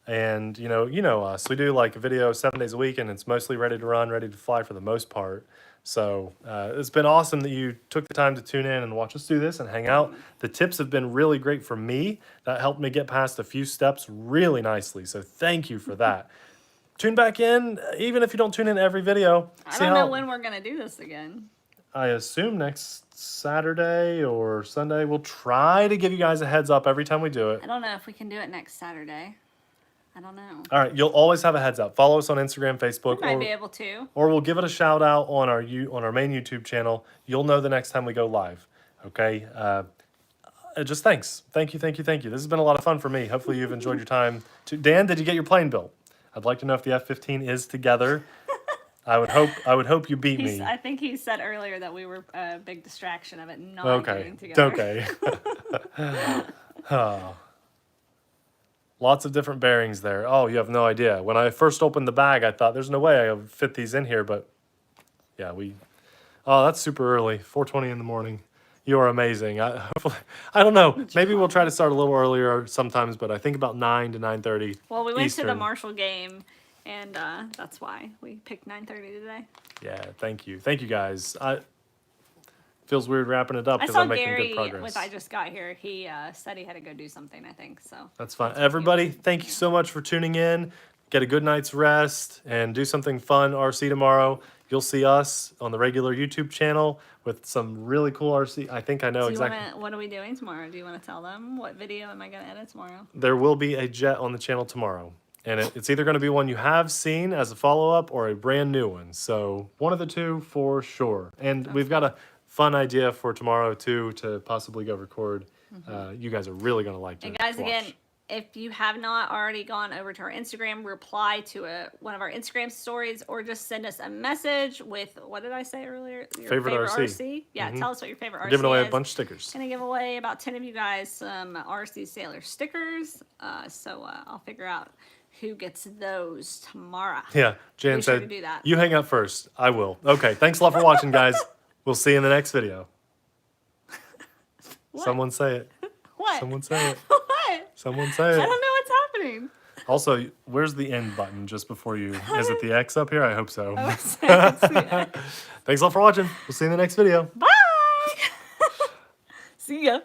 And you know us. We do like a video 7 days a week, and it's mostly ready to run, ready to fly for the most part. So it's been awesome that you took the time to tune in and watch us do this and hang out. The tips have been really great for me. That helped me get past a few steps really nicely. So thank you for that. Tune back in, even if you don't tune in every video. I don't know when we're going to do this again. I assume next Saturday or Sunday. We'll try to give you guys a heads up every time we do it. I don't know if we can do it next Saturday. I don't know. All right, you'll always have a heads up. Follow us on Instagram, Facebook, We might be able to. or we'll give it a shout out on our main YouTube channel. You'll know the next time we go live. Okay. Just thanks. Thank you. This has been a lot of fun for me. Hopefully you've enjoyed your time. Dan, did you get your plane built? I'd like to know if the F-15 is together. I would hope you beat me. I think he said earlier that we were a big distraction of it not getting Okay. together. Okay. Oh. Lots of different bearings there. Oh, you have no idea. When I first opened the bag, I thought there's no way I would fit these in here, but yeah, oh, that's super early, 4:20 in the morning. You are amazing. I don't know. Maybe we'll try to start a little earlier sometimes, but I think about 9 to 9:30. Well, we went to the Eastern. Marshall game, and that's why we picked 9:30 today. Yeah, thank you guys. Feels weird wrapping it up I because saw I'm making Gary good progress. with I Just Got Here. He said he had to go do something, I think. So That's fine. Everybody, thank you so much for tuning in. Get a good night's rest and do something fun RC tomorrow. You'll see us on the regular YouTube channel with some really cool RC. I think I know exactly. What are we doing tomorrow? Do you want to tell them? What video am I going to edit tomorrow? There will be a jet on the channel tomorrow. And it's either going to be one you have seen as a follow-up or a brand new one. So one of the two for sure. And we've got a fun idea for tomorrow too to possibly go record. You guys are really going to like to And guys, watch. again, if you have not already gone over to our Instagram, reply to one of our Instagram stories or just send us a message with, what did I say earlier? Your Favorite RC. Yeah, tell us what your favorite RC We're giving away is. a bunch of stickers. Gonna give away about 10 of you guys some RC Sailor stickers. So I'll figure out who gets those tomorrow. Yeah, Jan Be sure said, to do that. you hang up first. I will. Okay, thanks a lot for watching, guys. We'll see you in the next video. What? Someone say it. What? Someone say it. What? Someone say I it. don't know what's happening. Also, where's the end button just before you? Is it the X up here? I hope so. Let's see. Thanks a lot for watching. We'll see you in the next video. Bye. See ya.